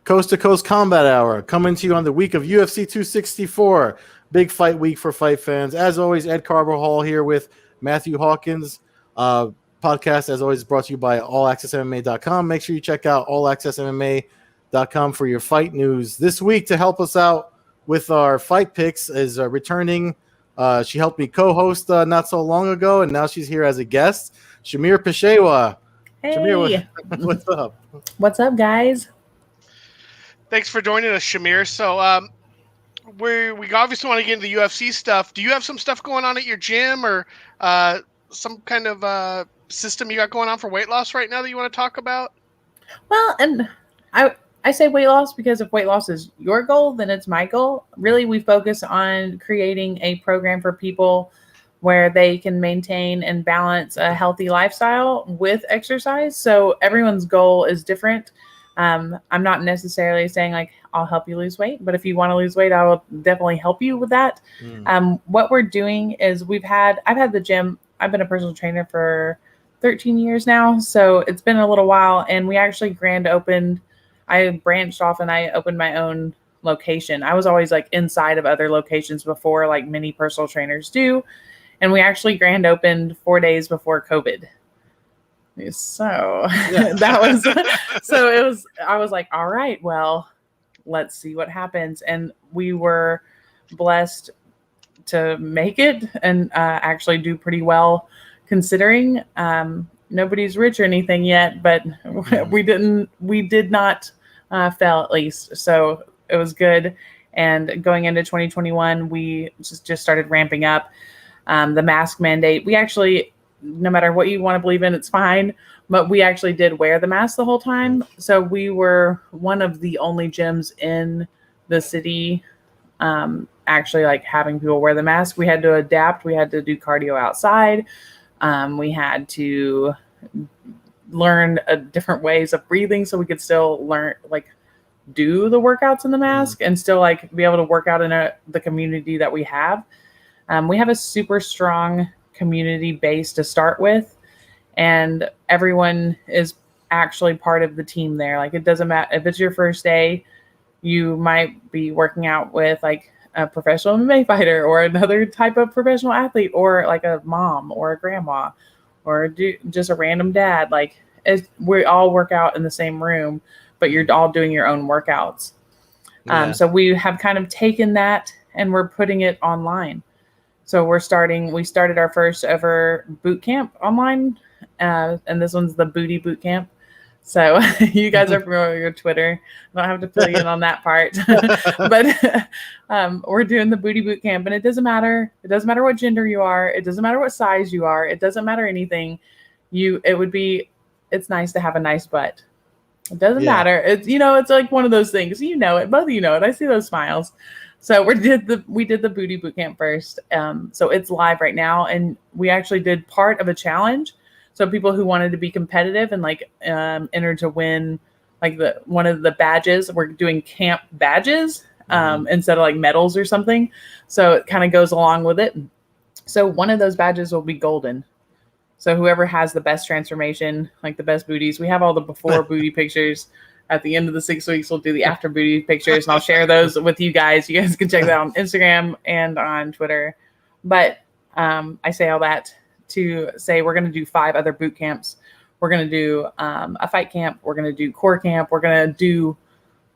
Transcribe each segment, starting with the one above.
Coast-to-Coast Combat Hour, coming to you on the week of UFC 264. Big fight week for fight fans. As always, Ed Carvajal here with Matthew Hawkins. Podcast, as always, brought to you by allaccessmma.com. Make sure you check out allaccessmma.com for your fight news. This week, to help us out with our fight picks, is returning. She helped me co-host not so long ago, and now she's here as a guest. Shamir Peshewa. Hey. Shamir, what's up? What's up, guys? Thanks for joining us, Shamir. So we obviously want to get into the UFC stuff. Do you have some stuff going on at your gym or some kind of system you got going on for weight loss right now that you want to talk about? Well, and I say weight loss because if weight loss is your goal, then it's my goal. Really, we focus on creating a program for people where they can maintain and balance a healthy lifestyle with exercise. So everyone's goal is different. I'm not necessarily saying like I'll help you lose weight, but if you want to lose weight, I will definitely help you with that. What we're doing is I've had the gym. I've been a personal trainer for 13 years now, so it's been a little while. And we actually I branched off and I opened my own location. I was always like inside of other locations before, like many personal trainers do. And we actually grand opened 4 days before COVID. So yeah. I was like, all right, well, let's see what happens. And we were blessed to make it and actually do pretty well considering. Nobody's rich or anything yet, but we did not fail at least. So it was good. And going into 2021, we just started ramping up. The mask mandate, we actually, no matter what you want to believe in, it's fine. But we actually did wear the mask the whole time. So we were one of the only gyms in the city actually like having people wear the mask. We had to adapt. We had to do cardio outside. We had to learn different ways of breathing so we could still learn, like do the workouts in the mask and still like be able to work out in the community that we have. We have a super strong community base to start with, and everyone is actually part of the team there. Like it doesn't matter if it's your first day, you might be working out with like a professional MMA fighter or another type of professional athlete or like a mom or a grandma or just a random dad. Like we all work out in the same room, but you're all doing your own workouts. Yeah. So we have kind of taken that and we're putting it online. So we started our first ever boot camp online, and this one's the Booty Boot Camp. So you guys are familiar with Twitter. I don't have to fill you in on that part, but we're doing the Booty Boot Camp, and it doesn't matter. It doesn't matter what gender you are. It doesn't matter what size you are. It doesn't matter anything. It's nice to have a nice butt. It doesn't matter. It's like one of those things. You know it. Both of you know it. I see those smiles. So we did the Booty Boot Camp first. So it's live right now. And we actually did part of a challenge. So people who wanted to be competitive and like enter to win like one of the badges. We're doing camp badges instead of like medals or something. So it kind of goes along with it. So one of those badges will be golden. So whoever has the best transformation, like the best booties, we have all the before booty pictures. At the end of the 6 weeks, we'll do the after booty pictures, and I'll share those with you guys. You guys can check that out on Instagram and on Twitter. But I say all that to say we're going to do 5 other boot camps. We're going to do a fight camp. We're going to do core camp. We're going to do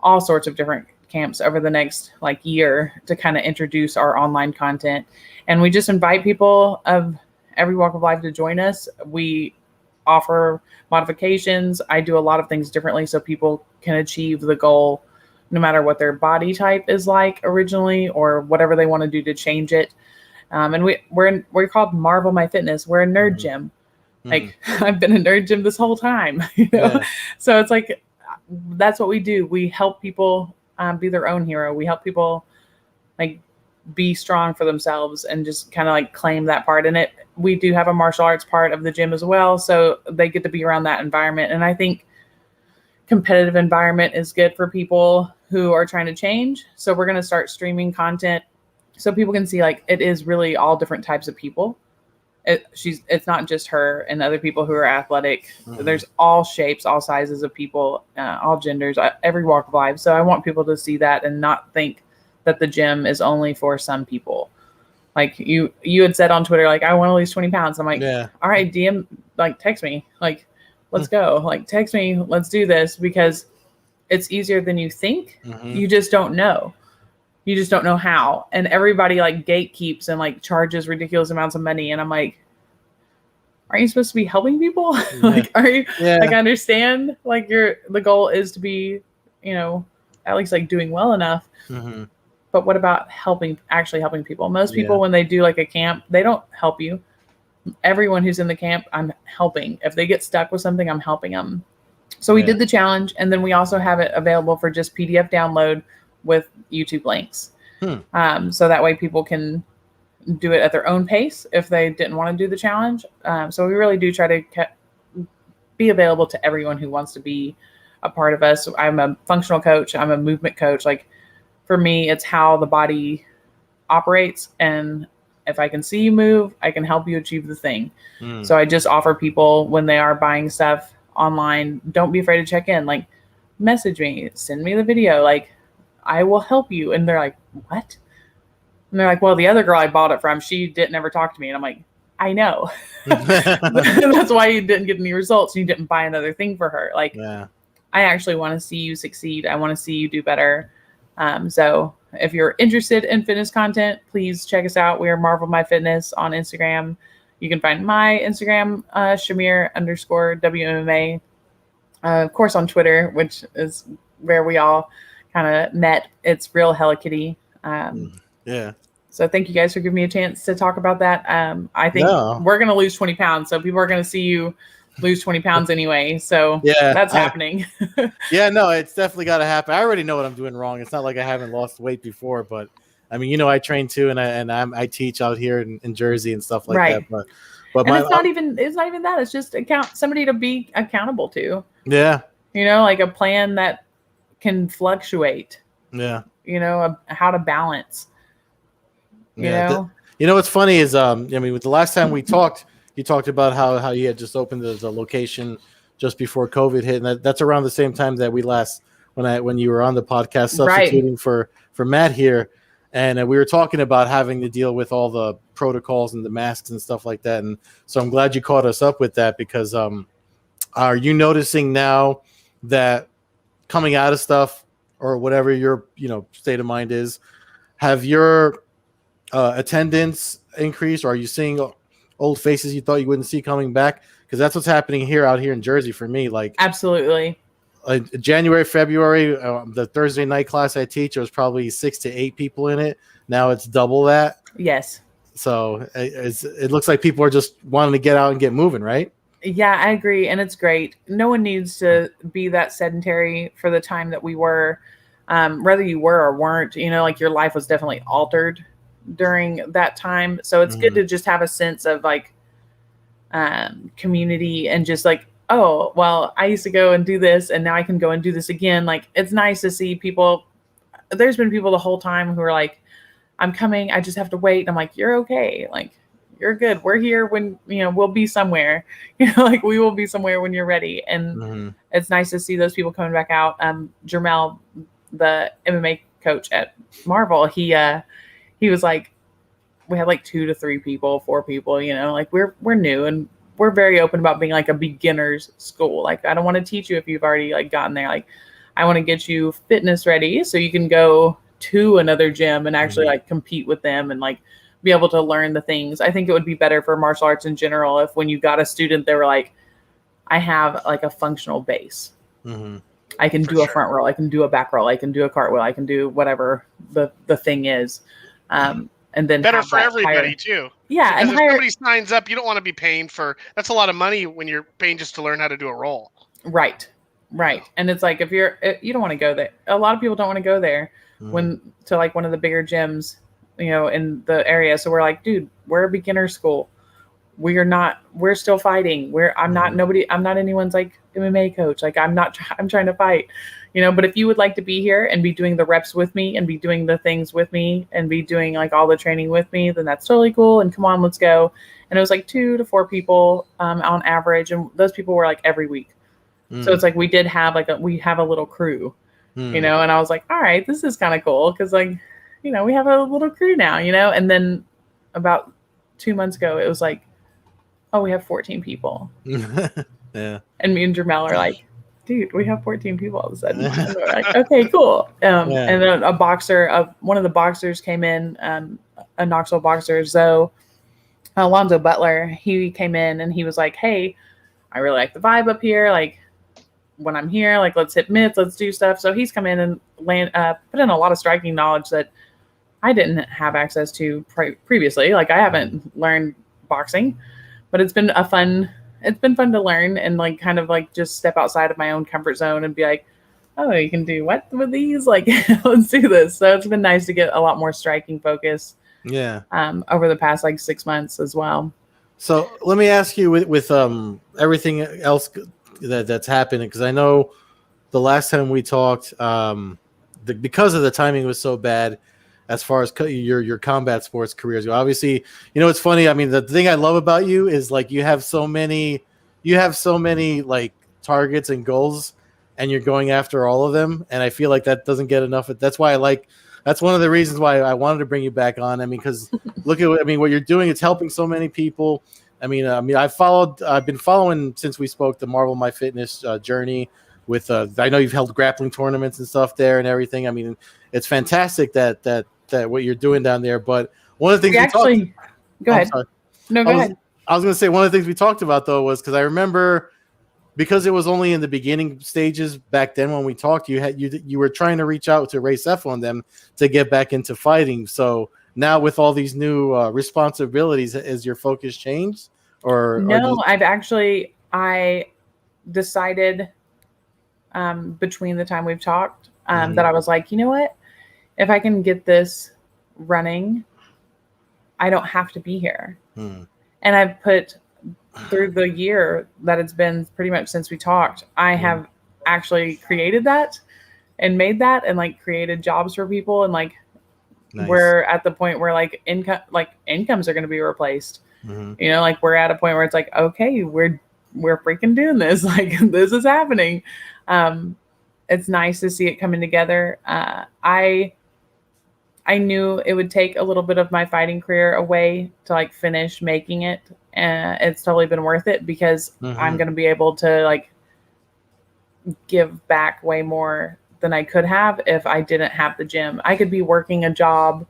all sorts of different camps over the next like year to kind of introduce our online content. And we just invite people of every walk of life to join us. We offer modifications. I do a lot of things differently so people can achieve the goal no matter what their body type is like originally or whatever they want to do to change it. And we're called Marvel My Fitness. We're a nerd gym. Like I've been a nerd gym this whole time, So it's like, that's what we do. We help people be their own hero. We help people like be strong for themselves and just kind of like claim that part in it. We do have a martial arts part of the gym as well. So they get to be around that environment. And I think competitive environment is good for people who are trying to change. So we're going to start streaming content so people can see like it is really all different types of people. it's not just her and other people who are athletic. Mhm. There's all shapes, all sizes of people, all genders, every walk of life. So I want people to see that and not think that the gym is only for some people. Like you had said on Twitter, like, I want to lose 20 pounds. I'm like, Yeah. all right, DM, like, text me, like, let's go, like, text me, let's do this, because it's easier than you think. Mhm. You just don't know. You just don't know how. And everybody like gatekeeps and like charges ridiculous amounts of money. And I'm like, aren't you supposed to be helping people? Like, are you, like, I understand, like, the goal is to be, at least like doing well enough. Mm-hmm. But what about actually helping people? Most people, when they do like a camp, they don't help you. Everyone who's in the camp, I'm helping. If they get stuck with something, I'm helping them. So we did the challenge, and then we also have it available for just PDF download with YouTube links. So that way people can do it at their own pace if they didn't want to do the challenge. So we really do try to be available to everyone who wants to be a part of us. I'm a functional coach. I'm a movement coach. Like, for me, it's how the body operates. And if I can see you move, I can help you achieve the thing. So I just offer people, when they are buying stuff online, don't be afraid to check in. Like, message me, send me the video. Like, I will help you. And they're like, what? And they're like, well, the other girl I bought it from, she didn't ever talk to me. And I'm like, I know. That's why you didn't get any results. You didn't buy another thing for her. Like, I actually want to see you succeed. I want to see you do better. So if you're interested in fitness content, please check us out. We are Marvel My Fitness on Instagram. You can find my Instagram, Shamir_WMMA. Of course, on Twitter, which is where we all kind of met. It's Real Hello Kitty. So thank you guys for giving me a chance to talk about that. I think we're going to lose 20 pounds. So people are going to see you lose 20 pounds anyway. So that's happening. No, it's definitely got to happen. I already know what I'm doing wrong. It's not like I haven't lost weight before, but I mean, I train too, and I teach out here in Jersey and stuff like that. But it's not even that. It's just somebody to be accountable to. Yeah. Like a plan that can fluctuate. Yeah. How to balance. What's funny is with the last time we talked, you talked about how you had just opened the location just before COVID hit, and that's around the same time that we when you were on the podcast substituting for Matt here, and we were talking about having to deal with all the protocols and the masks and stuff like that, and so I'm glad you caught us up with that, because are you noticing now that coming out of stuff or whatever your state of mind is, have your attendance increased, or are you seeing old faces you thought you wouldn't see coming back? Because that's what's happening out here in Jersey for me. Like, absolutely. January, February, the Thursday night class I teach, there was probably 6 to 8 people in it. Now it's double that. Yes. So it looks like people are just wanting to get out and get moving, right? Yeah, I agree. And it's great. No one needs to be that sedentary for the time that we were, whether you were or weren't, like, your life was definitely altered during that time. So it's good to just have a sense of like community, and just like, oh, well, I used to go and do this, and now I can go and do this again. Like, it's nice to see people. There's been people the whole time who are like, I'm coming, I just have to wait. And I'm like, you're okay. Like, you're good. We're here when, we'll be somewhere, like, we will be somewhere when you're ready. And it's nice to see those people coming back out. Jermel, the MMA coach at Marvel, he was like, we had like 2 to 3 people, 4 people, like, we're new, and we're very open about being like a beginner's school. Like, I don't want to teach you if you've already like gotten there. Like, I want to get you fitness ready so you can go to another gym and actually like compete with them and like be able to learn the things. I think it would be better for martial arts in general if, when you got a student, they were like, I have like a functional base. I can do a front roll. I can do a back roll. I can do a cartwheel. I can do whatever the thing is. And then better for everybody too. Yeah. Because if somebody signs up, you don't want to be paying for, that's a lot of money when you're paying just to learn how to do a roll. Right. And it's like, if you don't want to go there. A lot of people don't want to go there to like one of the bigger gyms, in the area. So we're like, dude, we're a beginner school. we're still fighting. I'm not anyone's like MMA coach. Like I'm trying to fight, but if you would like to be here and be doing the reps with me and be doing the things with me and be doing like all the training with me, then that's totally cool. And come on, let's go. And it was like 2 to 4 people on average. And those people were like every week. So it's like, we did have we have a little crew, and I was like, all right, this is kind of cool. Cause like, we have a little crew now, and then about 2 months ago, it was like, oh, we have 14 people. Yeah. And me and Jermel are like, dude, we have 14 people all of a sudden. And we're like, okay, cool. And then one of the boxers came in, a Knoxville boxer, Alonzo Butler. He came in and he was like, hey, I really like the vibe up here. Like when I'm here, like let's hit mitts, let's do stuff. So he's come in and put in a lot of striking knowledge that I didn't have access to previously. Like I haven't learned boxing, but it's been fun to learn and like kind of like just step outside of my own comfort zone and be like, oh, you can do what with these? Like, let's do this. So it's been nice to get a lot more striking focus. Yeah. Over the past like 6 months as well. So let me ask you with everything else that's happened, because I know the last time we talked, because of the timing was so bad as far as your combat sports careers go. Obviously, it's funny. I mean, the thing I love about you is like you have so many like targets and goals, and you're going after all of them. And I feel like that doesn't get enough. That's why that's one of the reasons why I wanted to bring you back on. I mean, because what you're doing, it's helping so many people. I mean, I've been following since we spoke the Marvel My Fitness journey with, I know you've held grappling tournaments and stuff there and everything. I mean, it's fantastic that what you're doing down there. But one of the things go ahead. No, go ahead. I was going to say one of the things we talked about though was because I remember, because it was only in the beginning stages back then when we talked, you were trying to reach out to Ray Seffel and them to get back into fighting. So now with all these new responsibilities, has your focus changed? No, I decided between the time we've talked that I was like, you know what? If I can get this running, I don't have to be here. And I've put through the year that it's been pretty much since we talked, I have actually created that and made that and like created jobs for people. And like, nice. We're at the point where like incomes are going to be replaced. Like we're at a point where it's like, okay, we're freaking doing this. Like this is happening. It's nice to see it coming together. I knew it would take a little bit of my fighting career away to like finish making it. And it's totally been worth it because I'm going to be able to like give back way more than I could have if I didn't have the gym. I could be working a job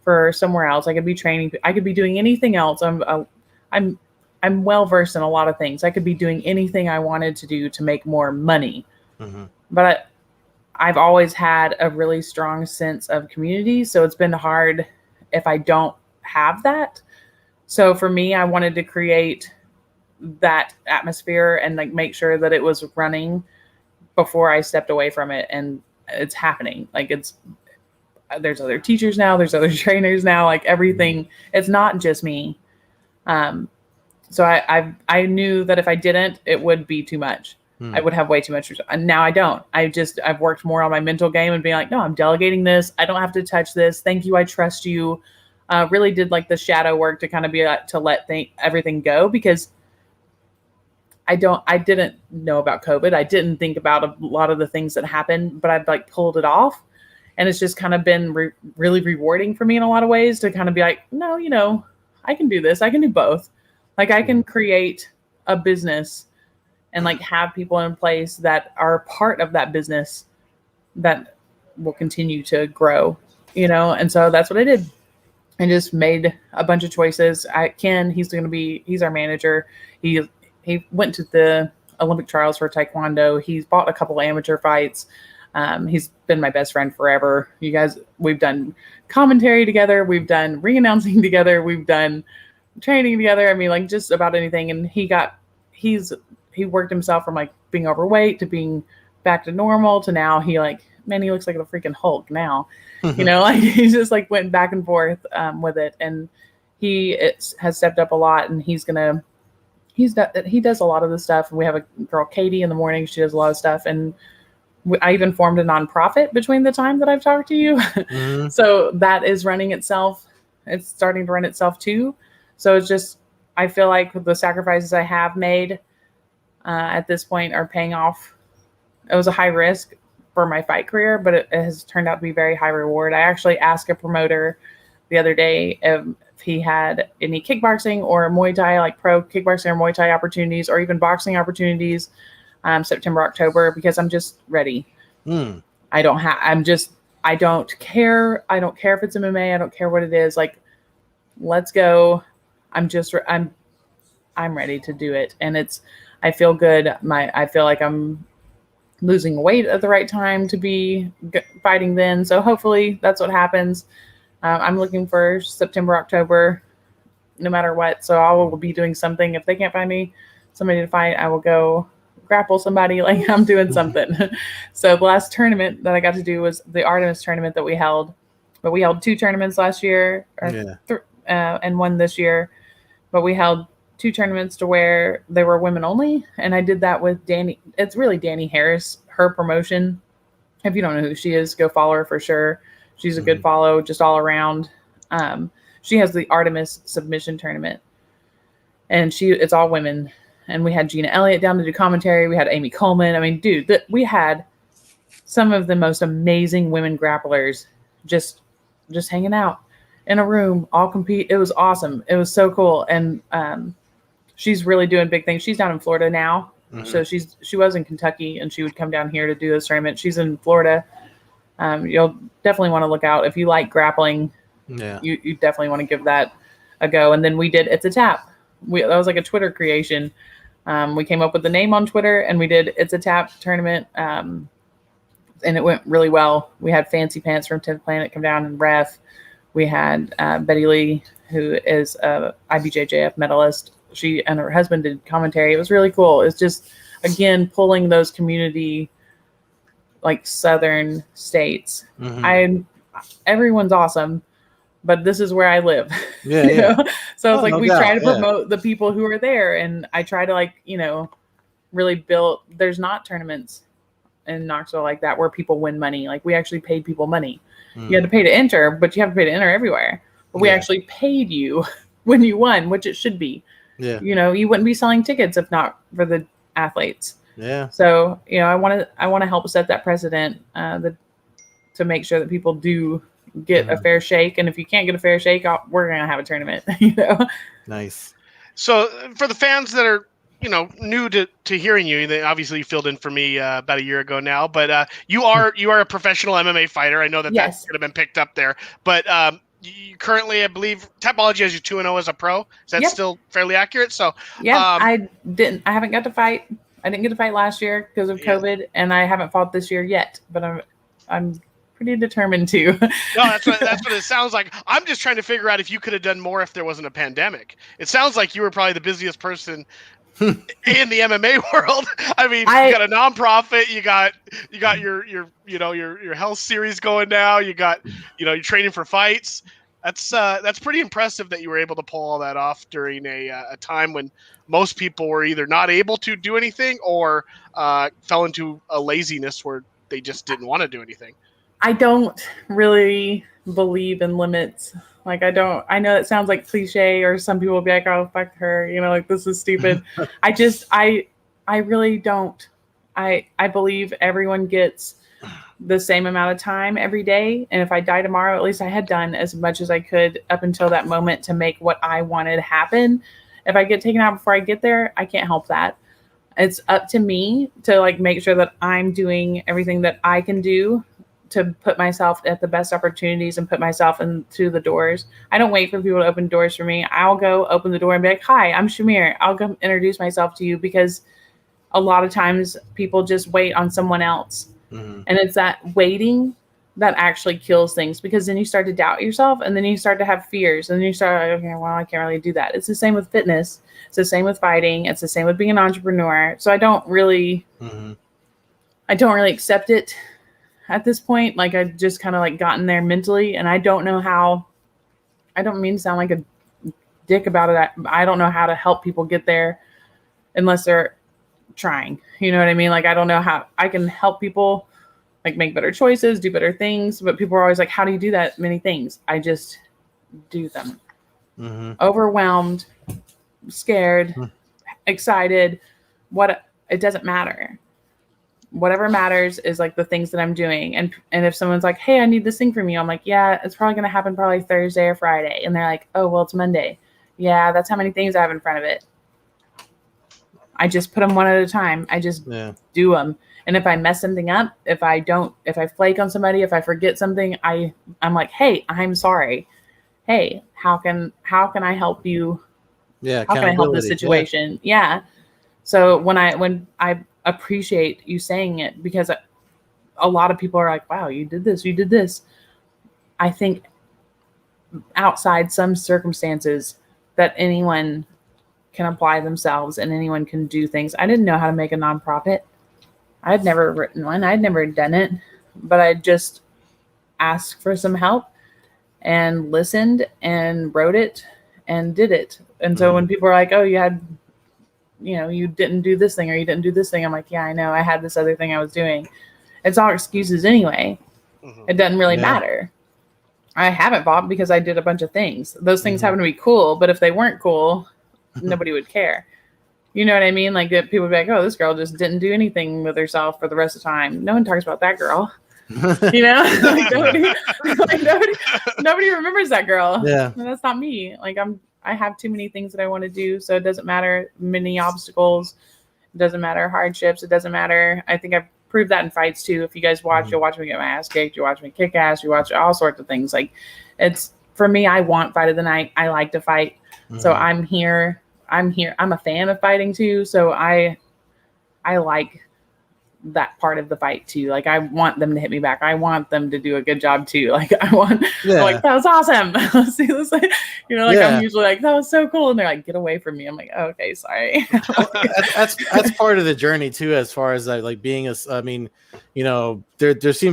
for somewhere else. I could be training. I could be doing anything else. I'm well versed in a lot of things. I could be doing anything I wanted to do to make more money. But I've always had a really strong sense of community. So it's been hard if I don't have that. So for me, I wanted to create that atmosphere and like make sure that it was running before I stepped away from it. And it's happening. Like there's other teachers now, there's other trainers now, like everything. It's not just me. So I knew that if I didn't, it would be too much. I would have way too much. And now I don't. I've worked more on my mental game and being like, no, I'm delegating this. I don't have to touch this. Thank you. I trust you. Really did like the shadow work to kind of be to let everything go because I didn't know about COVID. I didn't think about a lot of the things that happened, but I've like pulled it off. And it's just kind of been really rewarding for me in a lot of ways to kind of be like, no, I can do this. I can do both. Like I can create a business and like have people in place that are part of that business that will continue to grow, And so that's what I did. I just made a bunch of choices. Ken, he's our manager. He went to the Olympic trials for Taekwondo. He's bought a couple of amateur fights. He's been my best friend forever. You guys, we've done commentary together. We've done ring announcing together. We've done training together. I mean, like just about anything. And he worked himself from like being overweight to being back to normal to now he looks like a freaking Hulk now, like he just like went back and forth with it. And has stepped up a lot, and he does a lot of the stuff. And we have a girl, Katie, in the morning. She does a lot of stuff, and I even formed a nonprofit between the time that I've talked to you. Mm-hmm. So that is running itself. It's starting to run itself too. So it's just, I feel like the sacrifices I have made at this point are paying off. It was a high risk for my fight career, but it has turned out to be very high reward. I actually asked a promoter the other day if he had any kickboxing or Muay Thai, like pro kickboxing or Muay Thai opportunities, or even boxing opportunities, September, October, because I'm just ready. I don't care. I don't care if it's MMA. I don't care what it is. Like, let's go. I'm ready to do it. And I feel good. I feel like I'm losing weight at the right time to be fighting then. So hopefully that's what happens. I'm looking for September, October, no matter what. So I will be doing something. If they can't find me somebody to fight, I will go grapple somebody. Like, I'm doing something. So the last tournament that I got to do was the Artemis tournament that we held. But we held 2 tournaments last year, and one this year. But we held 2 tournaments to where they were women only. And I did that with Danny. It's really Danny Harris, her promotion. If you don't know who she is, go follow her for sure. She's a good follow, just all around. She has the Artemis submission tournament, and it's all women. And we had Gina Elliott down to do commentary. We had Amy Coleman. I mean, dude, we had some of the most amazing women grapplers just hanging out in a room, all compete. It was awesome. It was so cool. And she's really doing big things. She's down in Florida now. So she was in Kentucky, and she would come down here to do this tournament. She's in Florida. You'll definitely want to look out if you like grappling. Yeah, you definitely want to give that a go. And then we did It's a Tap. That was like a Twitter creation. We came up with the name on Twitter, and we did It's a Tap tournament, and it went really well. We had Fancy Pants from 10th Planet come down and ref. We had Betty Lee, who is a IBJJF medalist. She and her husband did commentary. It was really cool. It's just, again, pulling those community, like, southern states. Everyone's awesome, but this is where I live. Yeah, you know? So it's like, we try to promote the people who are there, and I try to, like, really build. There's not tournaments in Knoxville like that where people win money. Like, we actually paid people money. You had to pay to enter, but you have to pay to enter everywhere. But we actually paid you when you won, which it should be. Yeah. You wouldn't be selling tickets if not for the athletes. Yeah. So, I want to help set that precedent to make sure that people do get a fair shake. And if you can't get a fair shake, we're going to have a tournament, Nice. So for the fans that are, new to hearing you, they obviously filled in for me about a year ago now, but you are a professional MMA fighter. I know that that could have been picked up there, but you currently, I believe, Tapology has you 2-0 as a pro. Is that still fairly accurate? So I haven't got to fight. I didn't get to fight last year because of COVID, and I haven't fought this year yet, but I'm pretty determined to. No, that's what it sounds like. I'm just trying to figure out if you could have done more if there wasn't a pandemic. It sounds like you were probably the busiest person in the MMA world. I mean, you got a nonprofit, you got your health series going now, you're training for fights. That's pretty impressive that you were able to pull all that off during a time when most people were either not able to do anything or fell into a laziness where they just didn't want to do anything. I don't really believe in limits. Like, I know it sounds like cliche, or some people will be like, oh, fuck her, like, this is stupid. I really don't. I believe everyone gets the same amount of time every day. And if I die tomorrow, at least I had done as much as I could up until that moment to make what I wanted happen. If I get taken out before I get there, I can't help that. It's up to me to, like, make sure that I'm doing everything that I can do to put myself at the best opportunities and put myself into the doors. I don't wait for people to open doors for me. I'll go open the door and be like, hi, I'm Shamir. I'll go introduce myself to you, because a lot of times people just wait on someone else. And it's that waiting that actually kills things, because then you start to doubt yourself, and then you start to have fears, and then you start like, okay, well, I can't really do that. It's the same with fitness. It's the same with fighting. It's the same with being an entrepreneur. So I don't really accept it at this point. Like, I've just kind of, like, gotten there mentally, and I don't know how. I don't mean to sound like a dick about it. I don't know how to help people get there unless they're trying. You know what I mean? Like, I don't know how I can help people like make better choices, do better things. But people are always like, how do you do that many things? I just do them. Overwhelmed, scared, excited. It doesn't matter. Whatever matters is like the things that I'm doing. And if someone's like, hey, I need this thing from you, I'm like, yeah, it's probably going to happen probably Thursday or Friday. And they're like, oh, well, it's Monday. Yeah, that's how many things I have in front of it. I just put them one at a time. I just do them. And if I mess something up, if I flake on somebody, if I forget something, I'm like, hey, I'm sorry. Hey, how can I help you? Yeah. How can I help this situation? Yeah. So when I appreciate you saying it, because a lot of people are like, wow, you did this. I think outside some circumstances that anyone can apply themselves and anyone can do things. I didn't know how to make a nonprofit. I had never written one. I'd never done it, but I just asked for some help and listened and wrote it and did it. And so when people are like, oh, you didn't do this thing or you didn't do this thing, I'm like, yeah, I know. I had this other thing I was doing. It's all excuses anyway. It doesn't really matter. I haven't bought because I did a bunch of things. Those things happen to be cool, but if they weren't cool, nobody would care. You know what I mean? Like, people would be like, oh, this girl just didn't do anything with herself for the rest of the time. No one talks about that girl. You know, nobody remembers that girl. Yeah. And that's not me. Like, I have too many things that I want to do. So it doesn't matter many obstacles. It doesn't matter hardships. It doesn't matter. I think I've proved that in fights too. If you guys watch, you'll watch me get my ass kicked. You watch me kick ass. You watch all sorts of things. Like, it's, for me, I want fight of the night. I like to fight. So I'm here. I'm a fan of fighting too. So I like that part of the fight too. Like, I want them to hit me back. I want them to do a good job too. Like, I want, like, that was awesome. See this? I'm usually like, that was so cool. And they're like, get away from me. I'm like, oh, okay, sorry. that's part of the journey too, as far as like being there seems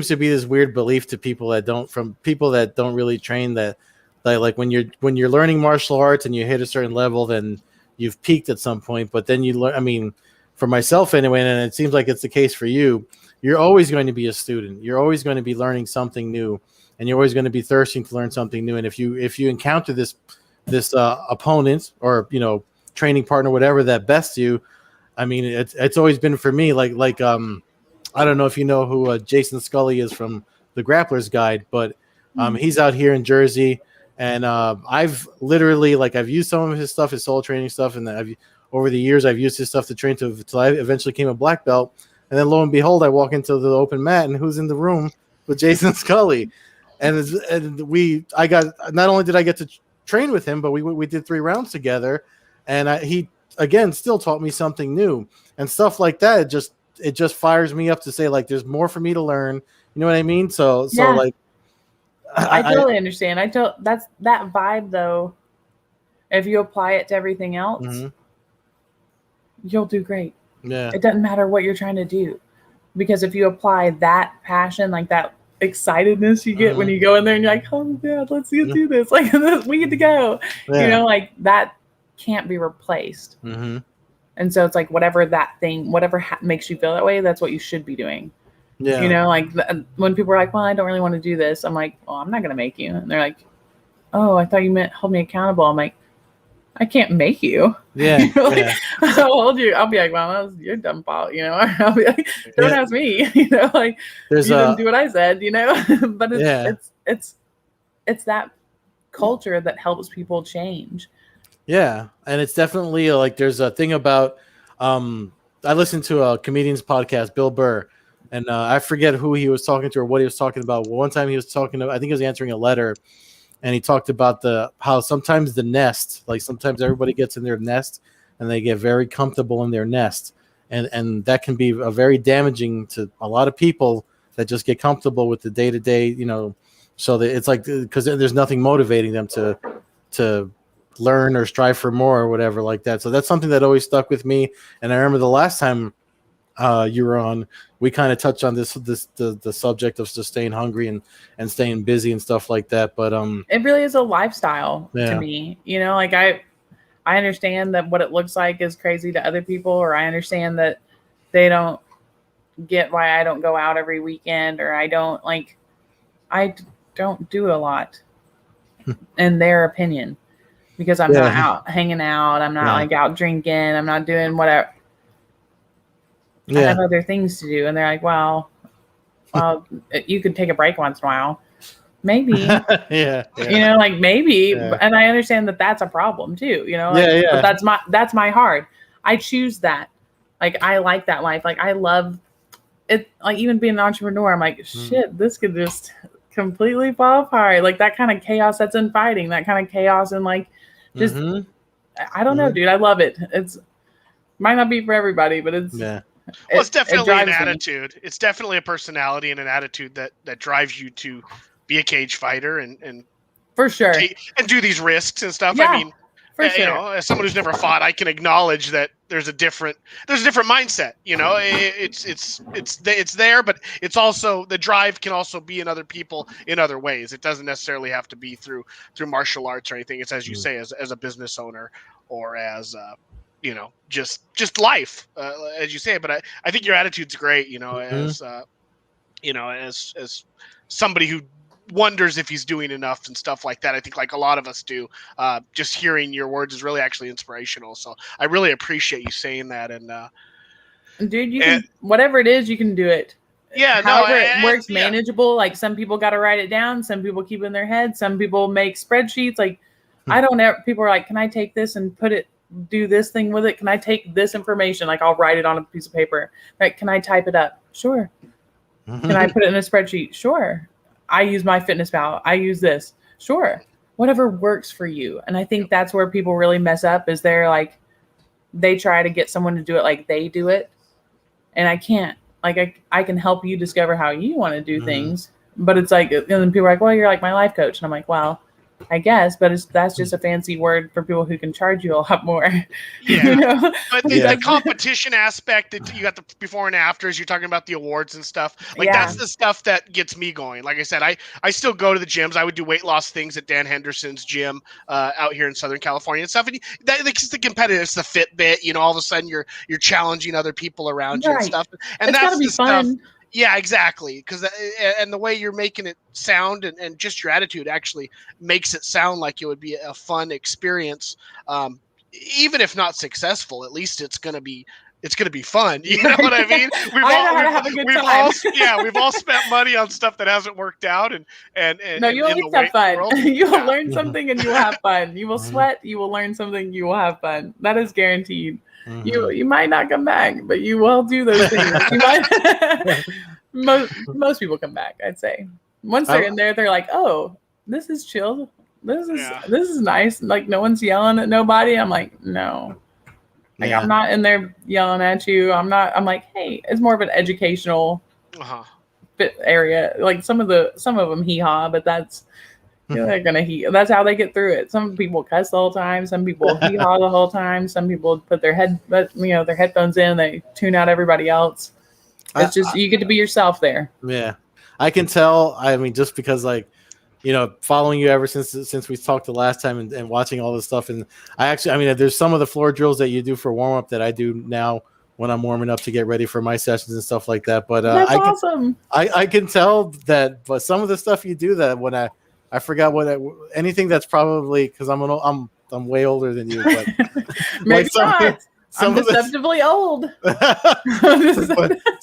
to be this weird belief to people that don't really train that like when you're learning martial arts and you hit a certain level, then you've peaked at some point, but then you learn, for myself anyway, and it seems like it's the case for you, you're always going to be a student. You're always going to be learning something new, and you're always going to be thirsting to learn something new. And if you encounter this opponent or training partner, whatever that bests you, it's always been for me like I don't know if you know who Jason Scully is from the Grappler's Guide, but he's out here in Jersey, and I've literally I've used some of his stuff, his soul training stuff, and over the years, I've used his stuff to train until I eventually became a black belt. And then lo and behold, I walk into the open mat, and who's in the room with Jason Scully? And I got, not only did I get to train with him, but we did 3 rounds together. And he, again, still taught me something new and stuff like that. It just fires me up to say, like, there's more for me to learn. You know what I mean? So like, I totally understand. That's that vibe though. If you apply it to everything else, you'll do great. Yeah. It doesn't matter what you're trying to do, because if you apply that passion, like that excitedness you get when you go in there and you're like, oh God, let's do this. Like, we get to go. Yeah. Like, that can't be replaced. And so it's like, whatever makes you feel that way, that's what you should be doing. Yeah. Like when people are like, well, I don't really want to do this. I'm like, well, I'm not going to make you. And they're like, oh, I thought you meant hold me accountable. I'm like, I can't make you. Yeah. I'll hold you. I'll be like, well, that was your dumb fault, I'll be like, don't ask me, like, you didn't do what I said, but it's that culture that helps people change. Yeah. And it's definitely there's a thing about, I listened to a comedian's podcast, Bill Burr, and I forget who he was talking to or what he was talking about. One time he was talking to, I think he was answering a letter, and he talked about how sometimes the nest, like sometimes everybody gets in their nest and they get very comfortable in their nest. And that can be very damaging to a lot of people that just get comfortable with the day-to-day, so that it's like, because there's nothing motivating them to learn or strive for more or whatever like that. So that's something that always stuck with me. And I remember the last time you were on, we kind of touched on the subject of just staying hungry and staying busy and stuff like that. But it really is a lifestyle to me. Like I understand that what it looks like is crazy to other people, or I understand that they don't get why I don't go out every weekend, or I don't do a lot in their opinion, because I'm not out hanging out. I'm not like out drinking. I'm not doing whatever. I have other things to do. And they're like, well, you could take a break once in a while. Maybe. You know, like maybe. Yeah. And I understand that that's a problem too, you know, like, but that's my heart. I choose that. Like, I like that life. Like, I love it. Like, even being an entrepreneur, I'm like, shit, this could just completely fall apart. Like, that kind of chaos that's in fighting, that kind of chaos, and like, just, I don't know, dude. I love it. It's might not be for everybody, but it's, well, it's definitely an attitude. It's definitely a personality and an attitude that drives you to be a cage fighter and for sure and do these risks and stuff. Yeah, I mean, for sure. You know, as someone who's never fought, I can acknowledge that there's a different mindset. You know, it's there, but it's also, the drive can also be in other people in other ways. It doesn't necessarily have to be through martial arts or anything. It's, as you say, as a business owner, or as you know, just life, as you say. But I think your attitude's great, you know, as you know, as somebody who wonders if he's doing enough and stuff like that. I think, like a lot of us do, just hearing your words is really actually inspirational. So I really appreciate you saying that. And dude, you can, whatever it is, you can do it. Yeah, however it works manageable. Like, some people got to write it down. Some people keep it in their head. Some people make spreadsheets. Like, I don't ever, people are like, can I take this and do this thing with it? Can I take this information? Like, I'll write it on a piece of paper. Right? Can I type it up? Sure. Can I put it in a spreadsheet? Sure. I use my MyFitnessPal. I use this. Sure. Whatever works for you. And I think that's where people really mess up, is they're like, they try to get someone to do it like they do it. And I can't. Like, I can help you discover how you want to do things. But it's like, and then people are like, well, you're like my life coach. And I'm like, well, I guess, but that's just a fancy word for people who can charge you a lot more. Yeah, you know? But the competition aspect, that you got the before and afters, you're talking about the awards and stuff. Like, that's the stuff that gets me going. Like I said, I still go to the gyms. I would do weight loss things at Dan Henderson's gym out here in Southern California and stuff. And that's the competitive. It's the Fitbit. You know, all of a sudden you're challenging other people around you and stuff. And it's that's gotta be fun. Stuff. Yeah, exactly. Because and the way you're making it sound and just your attitude actually makes it sound like it would be a fun experience. Even if not successful, at least it's gonna be fun. You know what I mean? We've all spent money on stuff that hasn't worked out, and no, you'll always have fun. You'll learn something and you'll have fun. You will sweat. You will learn something. You will have fun. That is guaranteed. You might not come back, but you will do those things. You might. most people come back, I'd say. Once they're in there, they're like, oh, this is chill. This is nice. Like, no one's yelling at nobody. I'm like, no. Like, I'm not in there yelling at you. I'm like, hey, it's more of an educational fit area. Like, some of them hee-haw, but that's, they're gonna that's how they get through it. Some people cuss the whole time. Some people hee-haw the whole time. Some people put their headphones in. They tune out everybody else. It's just, you get to be yourself there. Yeah, I can tell. I mean, just because, like, you know, following you ever since we talked the last time and watching all this stuff, and there's some of the floor drills that you do for warm up that I do now when I'm warming up to get ready for my sessions and stuff like that. But that's awesome. I can tell that. But some of the stuff you do, that when I forgot anything that's probably, because I'm way older than you, but maybe not. I'm deceptively old. But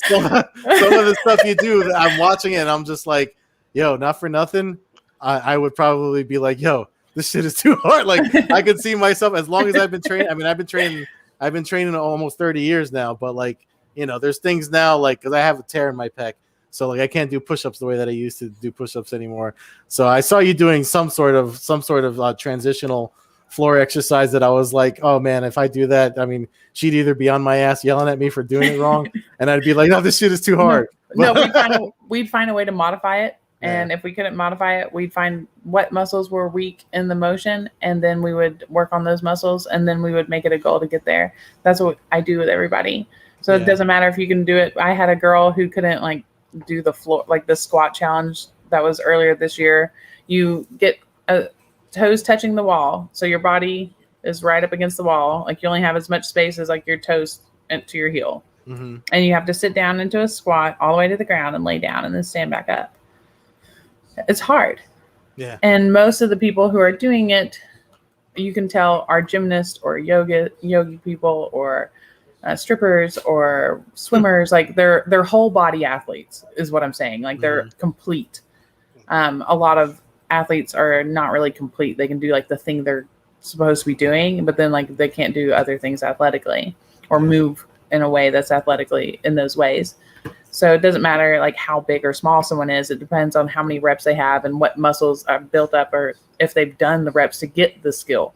some of the stuff you do, I'm watching it and I'm just like, yo, not for nothing, I would probably be like, yo, this shit is too hard. Like, I could see myself, as long as I've been training. I mean, I've been training almost 30 years now, but, like, you know, there's things now, like, because I have a tear in my pec. So, like, I can't do push-ups the way that I used to do push-ups anymore. So I saw you doing some sort of transitional floor exercise that I was like, oh man, if I do that, I mean, she'd either be on my ass yelling at me for doing it wrong, and I'd be like, no, this shit is too hard. No, we'd find a way to modify it. And if we couldn't modify it, we'd find what muscles were weak in the motion, and then we would work on those muscles, and then we would make it a goal to get there. That's what I do with everybody. So it doesn't matter if you can do it. I had a girl who couldn't, like, do the floor, like the squat challenge that was earlier this year. You get toes touching the wall, so your body is right up against the wall. Like you only have as much space as like your toes to your heel. Mm-hmm. And you have to sit down into a squat all the way to the ground and lay down and then stand back up. It's hard. Yeah. And most of the people who are doing it, you can tell are gymnasts or yogi people or strippers or swimmers. Like they're whole body athletes is what I'm saying. Like they're complete. A lot of athletes are not really complete. They can do like the thing they're supposed to be doing, but then like they can't do other things athletically or move in a way that's athletically in those ways. So it doesn't matter like how big or small someone is. It depends on how many reps they have and what muscles are built up or if they've done the reps to get the skill.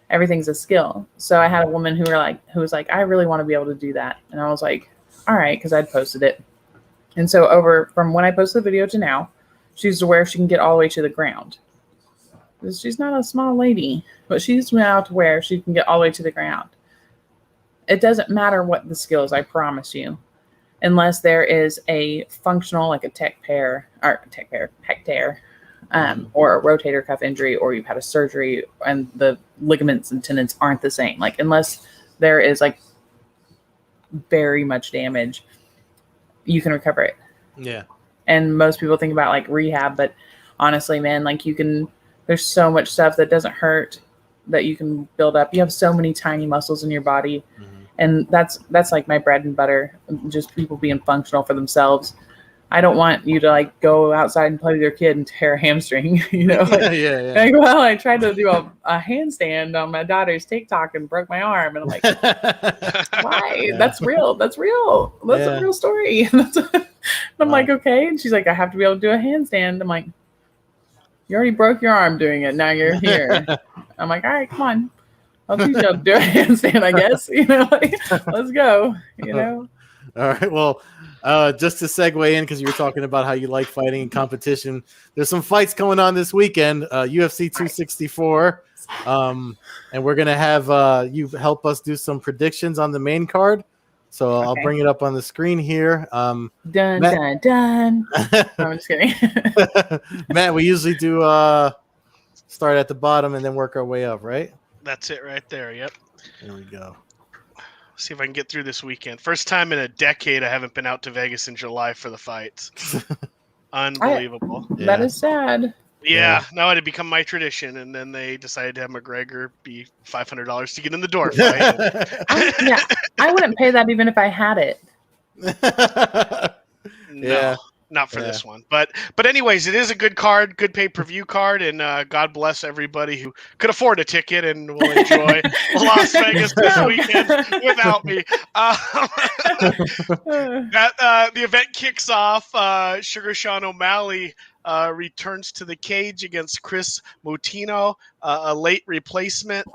Everything's a skill. So I had a woman who was like, I really want to be able to do that. And I was like, all right, because I'd posted it. And so from when I posted the video to now, she's to where she can get all the way to the ground. She's not a small lady, but she's now to where she can get all the way to the ground. It doesn't matter what the skill is, I promise you, unless there is a functional, like a pec tear, or a rotator cuff injury, or you've had a surgery and the ligaments and tendons aren't the same. Like unless there is like very much damage, you can recover it. Yeah. And most people think about like rehab, but honestly, man, like there's so much stuff that doesn't hurt that you can build up. You have so many tiny muscles in your body. Mm-hmm. And that's like my bread and butter, just people being functional for themselves. I don't want you to like go outside and play with your kid and tear a hamstring, you know? Like, yeah. Like, well, I tried to do a handstand on my daughter's TikTok and broke my arm. And I'm like, why? Yeah. That's real. That's a real story. I'm like, okay. And she's like, I have to be able to do a handstand. I'm like, you already broke your arm doing it. Now you're here. I'm like, all right, come on. I'll teach you how to do a handstand, I guess. You know, like, let's go, you know? All right. Well, just to segue in, because you were talking about how you like fighting and competition, there's some fights going on this weekend, UFC 264. And we're going to have you help us do some predictions on the main card. So okay. I'll bring it up on the screen here. Dun. No, I'm just kidding. Matt, we usually do start at the bottom and then work our way up, right? That's it right there. Yep. There we go. See if I can get through this weekend. First time in a decade I haven't been out to Vegas in July for the fights. Unbelievable. That is sad. Yeah, no, it had become my tradition, and then they decided to have McGregor be $500 to get in the door. I wouldn't pay that even if I had it. No, not for this one. But anyways, it is a good card, good pay-per-view card, and God bless everybody who could afford a ticket and will enjoy Las Vegas this weekend without me. The event kicks off. Sugar Sean O'Malley returns to the cage against Chris Mutino, a late replacement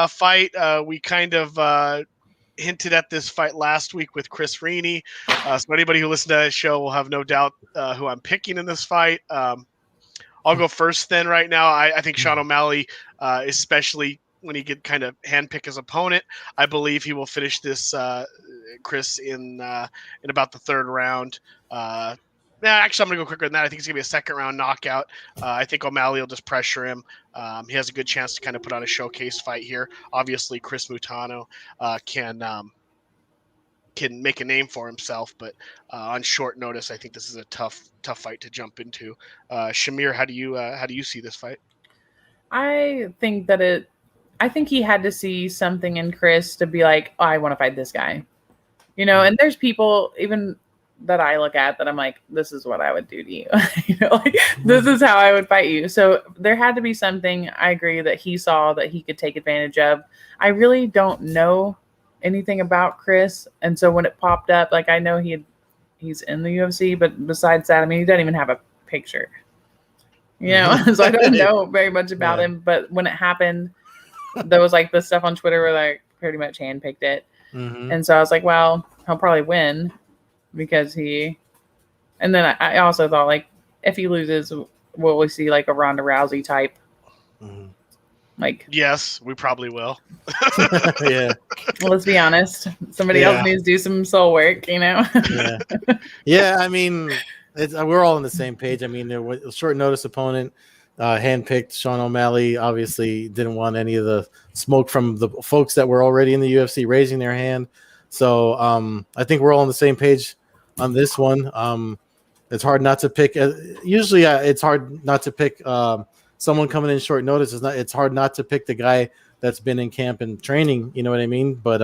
fight. We kind of hinted at this fight last week with Chris Rini. So anybody who listened to that show will have no doubt who I'm picking in this fight. I'll go first then right now. I think Sean O'Malley, especially when he could kind of handpick his opponent, I believe he will finish this Chris in about the third round. Actually, I'm going to go quicker than that. I think it's going to be a second-round knockout. I think O'Malley will just pressure him. He has a good chance to kind of put on a showcase fight here. Obviously, Chris Mutano can make a name for himself, but on short notice, I think this is a tough fight to jump into. Shamir, how do you see this fight? I think he had to see something in Chris to be like, oh, I want to fight this guy. You know, and there's people even that I look at that I'm like, this is what I would do to you. You know, like this is how I would fight you. So there had to be something, I agree, that he saw that he could take advantage of. I really don't know anything about Chris. And so when it popped up, like I know he's in the UFC, but besides that, I mean, he doesn't even have a picture. You know, so I don't know very much about him. But when it happened, there was like this stuff on Twitter where like pretty much handpicked it. Mm-hmm. And so I was like, well, he'll probably win. Because and then I also thought, like, if he loses, will we see, like, a Ronda Rousey type? Mm-hmm. Like, yes, we probably will. Yeah. Well, let's be honest. Somebody else needs to do some soul work, you know? Yeah, I mean, we're all on the same page. I mean, there was a short notice opponent. handpicked. Sean O'Malley obviously didn't want any of the smoke from the folks that were already in the UFC raising their hand. So I think we're all on the same page on this one. It's hard not to pick. Usually, it's hard not to pick someone coming in short notice. It's hard not to pick the guy that's been in camp and training. You know what I mean? But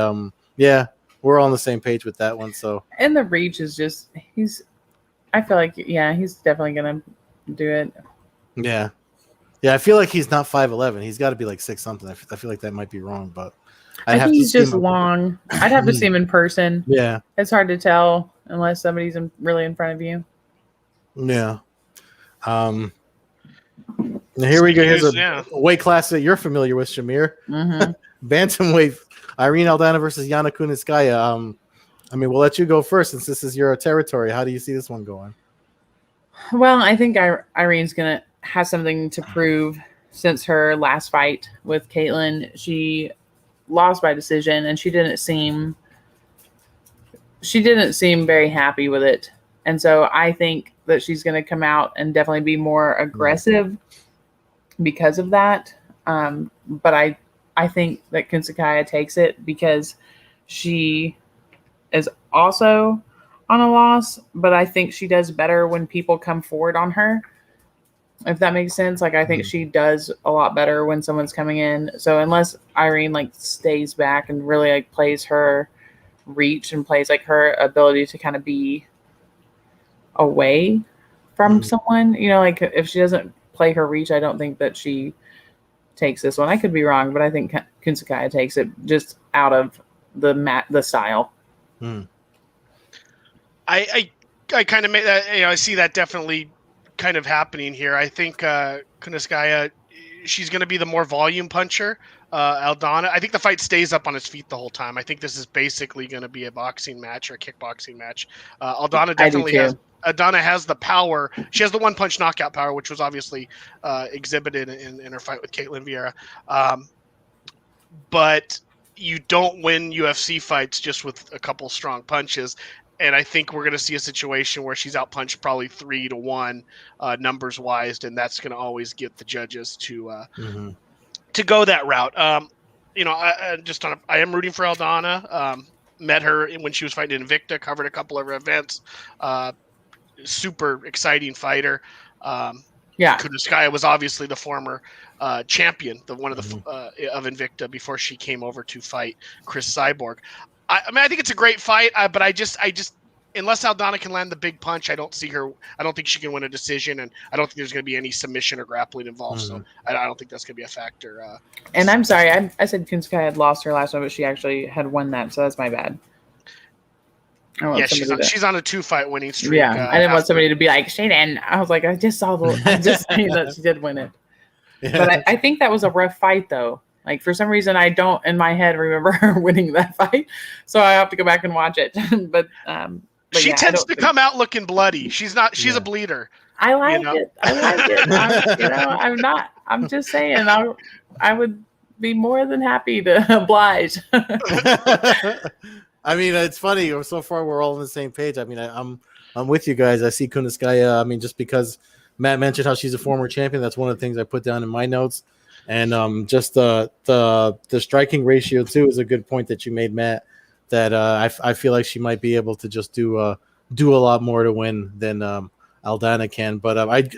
yeah, we're all on the same page with that one. So And the reach is just I feel like he's definitely gonna do it. yeah. I feel like he's not 5'11". He's got to be like 6 something. I feel like that might be wrong, but I think he's just long. I'd have to see him in person. Yeah, it's hard to tell unless somebody's really in front of you. Yeah. Now here we go. Here's a weight class that you're familiar with, Shamir. Mm-hmm. Bantamweight, Irene Aldana versus Yana Kuniskaya. I mean, we'll let you go first since this is your territory. How do you see this one going? Well, I think Irene's going to have something to prove since her last fight with Caitlin. She lost by decision, and she didn't seem very happy with it. And so I think that she's going to come out and definitely be more aggressive because of that. But I think that Kuniskaya takes it because she is also on a loss, but I think she does better when people come forward on her, if that makes sense. Like, I think she does a lot better when someone's coming in. So unless Irene stays back and really plays her reach and plays her ability to kind of be away from someone, if she doesn't play her reach, I don't think that she takes this one. I could be wrong, but I think Kuniskaya takes it just out of the style. I kind of made that. I see that definitely kind of happening here. I think Kuniskaya, she's going to be the more volume puncher. Aldana, I think the fight stays up on his feet the whole time. I think this is basically going to be a boxing match or a kickboxing match. Aldana definitely has the power. She has the one punch knockout power, which was obviously exhibited in her fight with Caitlin Vieira. But you don't win UFC fights just with a couple strong punches. And I think we're going to see a situation where she's outpunched probably 3-1 numbers wise, and that's going to always get the judges to go that route. I am rooting for Aldana. Met her when she was fighting Invicta, covered a couple of her events. Super exciting fighter. Kuniskaya was obviously the former champion, of Invicta before she came over to fight Chris Cyborg. I think it's a great fight, but I just unless Aldana can land the big punch, I don't see her. I don't think she can win a decision, and I don't think there's going to be any submission or grappling involved. So I don't think that's going to be a factor. And I'm sorry, I said Kuniskaya had lost her last one, but she actually had won that, so that's my bad. She's on a 2-fight winning streak. Yeah, I didn't want somebody to be like, she didn't. I was like, I just saying that she did win it. Yeah. But I think that was a rough fight, though. For some reason, I don't in my head remember her winning that fight, so I have to go back and watch it. but she tends to come out looking bloody. She's not. She's a bleeder. I like it. I'm just saying. I would be more than happy to oblige. I mean, it's funny. So far, we're all on the same page. I mean, I'm with you guys. I see Kuniskaya. I mean, just because Matt mentioned how she's a former champion, that's one of the things I put down in my notes. And just the striking ratio too is a good point that you made, Matt. That I feel like she might be able to just do a lot more to win than Aldana can. But I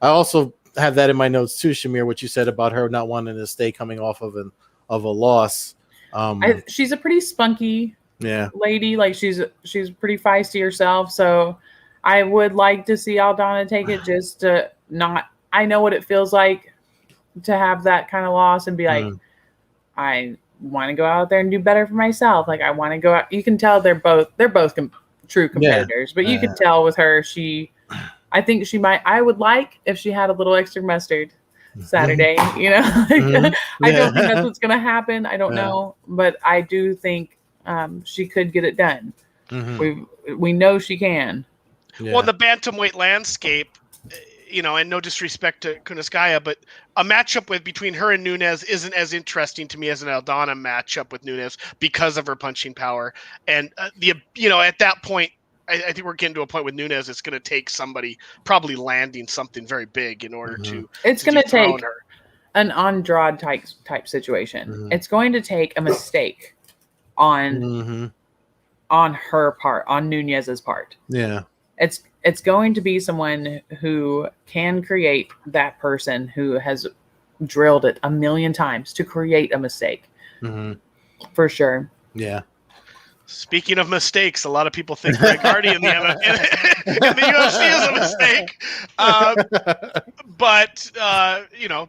also have that in my notes too, Shamir. What you said about her not wanting to stay coming off of a loss. She's a pretty spunky lady. She's pretty feisty herself. So I would like to see Aldana take it just to not. I know what it feels like to have that kind of loss and be like, I want to go out there and do better for myself. I want to go out. You can tell they're both true competitors, but you can tell with her, I think she might. I would like if she had a little extra mustard Saturday. I don't think that's what's going to happen. I don't know, but I do think she could get it done. We know she can. Well, the bantamweight landscape. And no disrespect to Kuniskaya, but a matchup between her and Nunes isn't as interesting to me as an Aldana matchup with Nunes because of her punching power. And at that point, I think we're getting to a point with Nunes. It's going to take somebody probably landing something very big in order to. It's going to take dethrone her. an Andrade type situation. Mhm. It's going to take a mistake on her part, on Nunez's part. Yeah. It's going to be someone who can create that person who has drilled it a million times to create a mistake. For sure. Yeah. Speaking of mistakes, a lot of people think Greg Hardy in the UFC is a mistake. But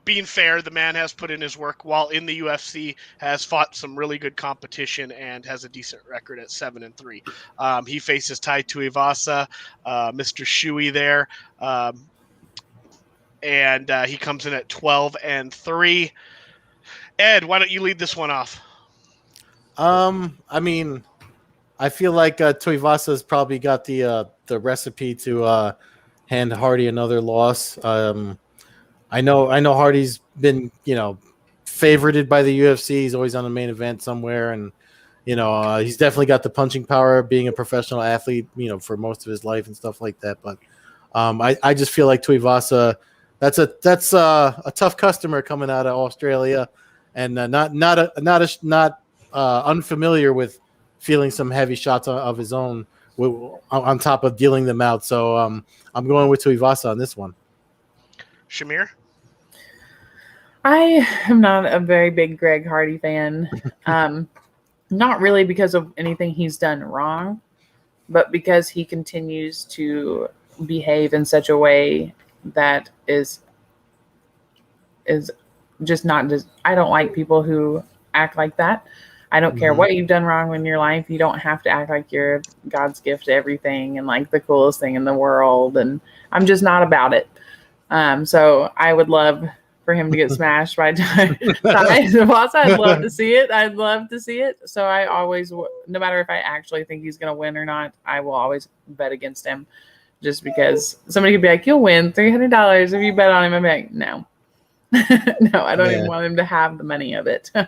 being fair, the man has put in his work while in the UFC, has fought some really good competition, and has a decent record at 7-3. He faces Tai Tuivasa, Mr. Shui there, and he comes in at 12-3. Ed, why don't you lead this one off? I mean, I feel like Tuivasa's probably got the recipe to hand Hardy another loss. I know Hardy's been favorited by the UFC. He's always on the main event somewhere, and he's definitely got the punching power, being a professional athlete, for most of his life and stuff like that. But I just feel like Tuivasa, that's a tough customer coming out of Australia, and not unfamiliar with feeling some heavy shots of his own on top of dealing them out. So I'm going with Tuivasa on this one. Shamir? I am not a very big Greg Hardy fan. Not really because of anything he's done wrong, but because he continues to behave in such a way that is just not just. I don't like people who act like that. I don't care what you've done wrong in your life. You don't have to act like you're God's gift to everything and like the coolest thing in the world. And I'm just not about it. So I would love for him to get smashed by Tuivasa. I'd love to see it. I'd love to see it. So I always, no matter if I actually think he's going to win or not, I will always bet against him, just because somebody could be like, you'll win $300 if you bet on him. I'm like, no. No, I don't even want him to have the money of it. I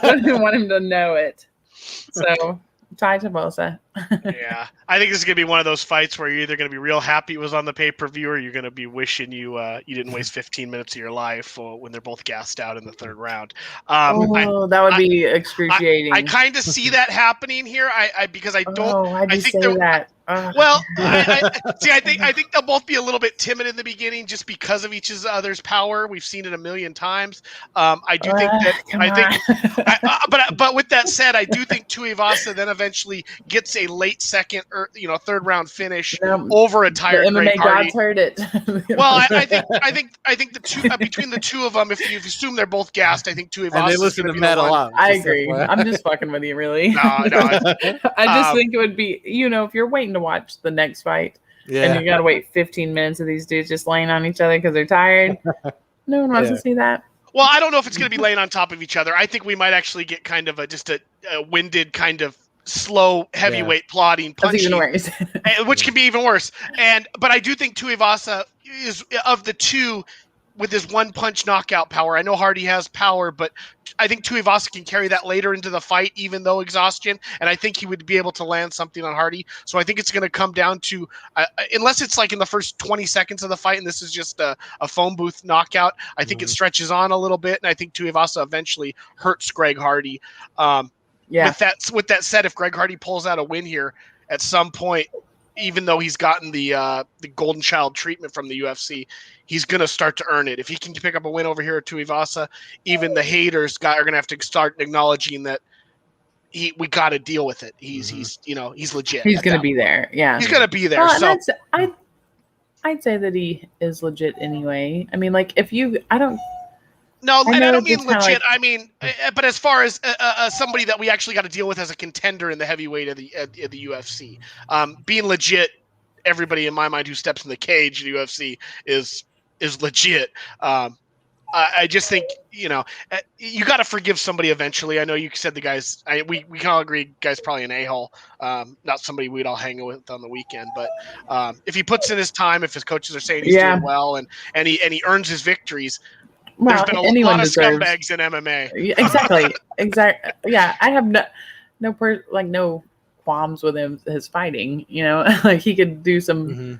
don't even want him to know it. So, Tai Tuivasa. Yeah, I think this is gonna be one of those fights where you're either gonna be real happy it was on the pay-per-view, or you're gonna be wishing you didn't waste 15 minutes of your life when they're both gassed out in the third round. That would be excruciating. I kind of see that happening here. Because I don't. Why'd you say that? Well, I think they'll both be a little bit timid in the beginning, just because of each other's power. We've seen it a million times. I do think that. But with that said, I do think Tuivasa then eventually gets a late second or third round finish over a tired Greg Hardy. Gods heard it. Well, I think the two between the two of them, if you assume they're both gassed, I think Tuivasa. And they listen to Matt a lot. I agree. I'm just fucking with you, really. No. I just think it would be, if you're waiting to watch the next fight, and you gotta wait 15 minutes of these dudes just laying on each other because they're tired. No one wants to see that. Well, I don't know if it's going to be laying on top of each other. I think we might actually get kind of a winded kind of slow heavyweight plodding punching, which can be even worse. But I do think Tuivasa is, of the two, with his one punch knockout power. I know Hardy has power, but I think Tuivasa can carry that later into the fight, even though exhaustion. And I think he would be able to land something on Hardy. So I think it's going to come down to, unless it's like in the first 20 seconds of the fight, and this is just a phone booth knockout, I think it stretches on a little bit. And I think Tuivasa eventually hurts Greg Hardy. With that said, if Greg Hardy pulls out a win here at some point, even though he's gotten the golden child treatment from the UFC, he's going to start to earn it. If he can pick up a win over here at Tuivasa, even the haters are going to have to start acknowledging that we got to deal with it. He's legit. He's going to be there. Yeah, he's going to be there. Well, so I'd say that he is legit anyway. I mean, like I don't mean legit. I mean, but as far as somebody that we actually got to deal with as a contender in the heavyweight of the UFC, being legit, everybody in my mind who steps in the cage in the UFC is legit. I just think you got to forgive somebody eventually. I know you said the guys. We can all agree, guy's probably an a-hole, not somebody we'd all hang with on the weekend. But if he puts in his time, if his coaches are saying he's doing well, and he earns his victories. Well, there's been a lot of scumbags in MMA. Exactly. Yeah, I have no qualms with his fighting. You know, like he could do some. Mm-hmm.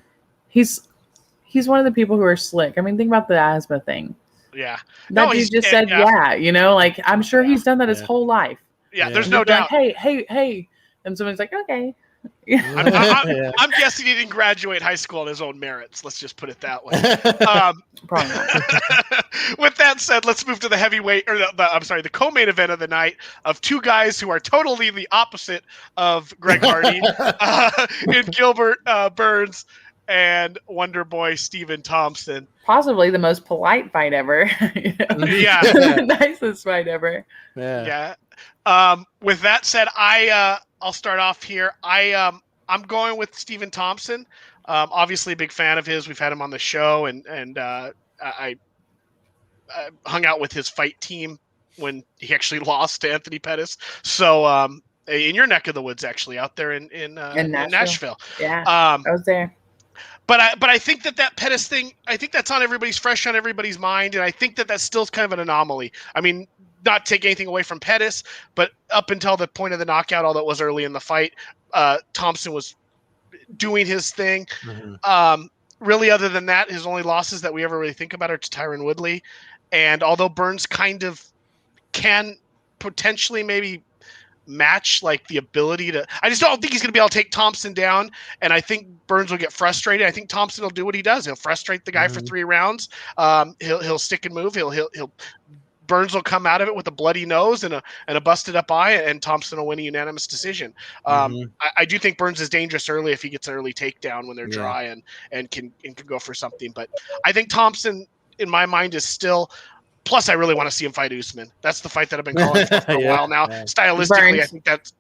He's one of the people who are slick. I mean, think about the asthma thing. Yeah. That dude just said, yeah, you know, like I'm sure he's done that his whole life. Yeah, there's no doubt. Like, hey. And someone's like, okay. I'm guessing he didn't graduate high school on his own merits. Let's just put it that way. Probably not. With that said, let's move to the heavyweight, or the co-main event of the night of two guys who are totally the opposite of Greg Hardy in Gilbert Burns and Wonder Boy Stephen Thompson. Possibly the most polite fight ever. Yeah. The nicest fight ever. Yeah. With that said, I'll start off here. I'm going with Stephen Thompson. Obviously a big fan of his. We've had him on the show, and I hung out with his fight team when he actually lost to Anthony Pettis. So in your neck of the woods, actually, out there in Nashville. Yeah, I was there. But I think that Pettis thing, I think that's fresh on everybody's mind, and I think that's still kind of an anomaly. I mean, not take anything away from Pettis, but up until the point of the knockout, although it was early in the fight, Thompson was doing his thing. Mm-hmm. Really, other than that, his only losses that we ever really think about are to Tyron Woodley. And although Burns kind of can potentially maybe match like the ability to, I just don't think he's going to be able to take Thompson down. And I think Burns will get frustrated. I think Thompson will do what he does. He'll frustrate the guy for 3 rounds. He'll stick and move. He'll Burns will come out of it with a bloody nose and a busted up eye, and Thompson will win a unanimous decision. I do think Burns is dangerous early if he gets an early takedown when they're dry and can go for something. But I think Thompson, in my mind, is still. Plus, I really want to see him fight Usman. That's the fight that I've been calling for a while now. Yeah. Stylistically, Burns. I think that's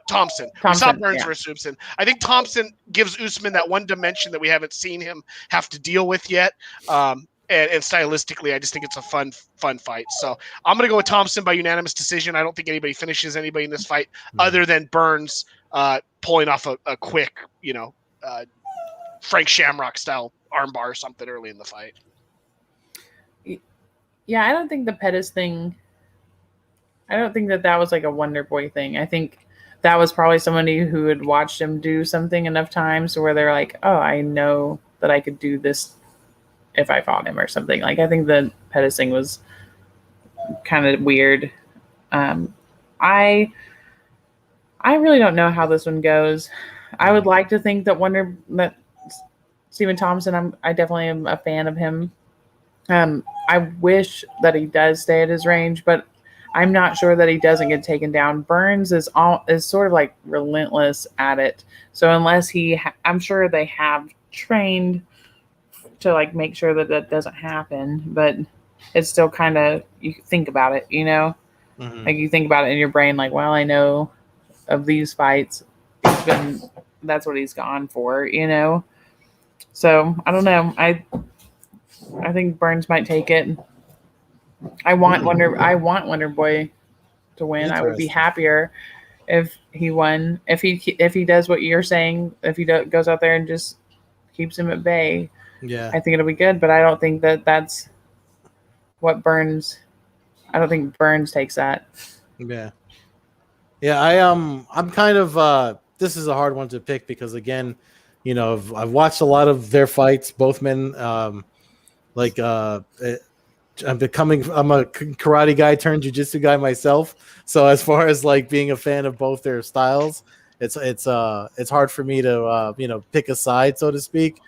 Thompson. We saw Burns versus Usman. I think Thompson gives Usman that one dimension that we haven't seen him have to deal with yet. And stylistically, I just think it's a fun fight. So I'm going to go with Thompson by unanimous decision. I don't think anybody finishes anybody in this fight other than Burns pulling off a quick, Frank Shamrock style armbar or something early in the fight. Yeah, I don't think the Pettis thing, I don't think that was like a Wonder Boy thing. I think that was probably somebody who had watched him do something enough times where they're like, oh, I know that I could do this if I fought him or something. Like, I think the Pettis thing was kind of weird. I really don't know how this one goes. I would like to think that Stephen Thompson, I definitely am a fan of him. I wish that he does stay at his range, but I'm not sure that he doesn't get taken down. Burns is sort of like relentless at it. So unless I'm sure they have trained to like make sure that doesn't happen, but it's still kind of, you think about it, like you think about it in your brain, like, well, I know of these fights, that's what he's gone for, So I don't know. I think Burns might take it. I want Wonder Boy to win. I would be happier if he won. If he does what you're saying, if he goes out there and just keeps him at bay, I think it'll be good. But I don't think that's what Burns. I don't think Burns takes that. Yeah. I'm kind of. This is a hard one to pick because again, I've watched a lot of their fights. Both men. I'm a karate guy turned jiu-jitsu guy myself. So as far as like being a fan of both their styles, it's hard for me to pick a side, so to speak.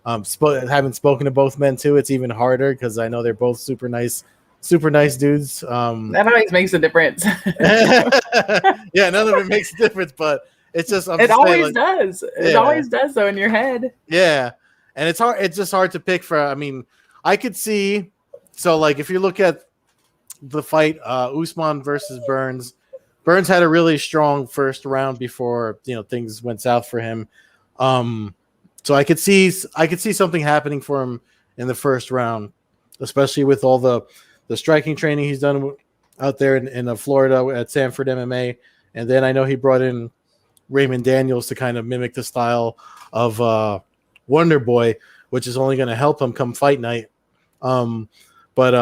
Having spoken to both men too, it's even harder because I know they're both super nice dudes. That always makes a difference. Yeah, none of it makes a difference, but it's just it always does. It always does though in your head. Yeah, and it's hard. It's just hard to pick for. I mean, I could see. So, like, if you look at the fight, Usman versus Burns, Burns had a really strong first round before things went south for him. So I could see something happening for him in the first round, especially with all the striking training he's done out there in Florida at Sanford MMA, and then I know he brought in Raymond Daniels to kind of mimic the style of Wonder Boy, which is only going to help him come fight night. But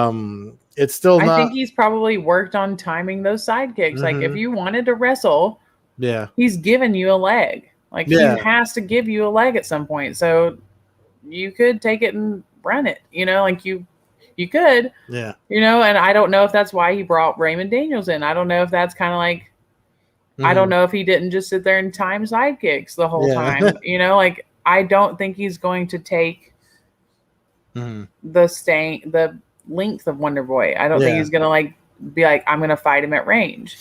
it's still not. I think he's probably worked on timing those side kicks. Like if you wanted to wrestle, Yeah. He's given you a leg. Like he has to give you a leg at some point. So you could take it and run it, like you could. Yeah. And I don't know if that's why he brought Raymond Daniels in. I don't know if that's kind of like, I don't know if he didn't just sit there and time sidekicks the whole time. Like I don't think he's going to take the length of Wonder Boy. I don't think he's gonna like be like, I'm gonna fight him at range.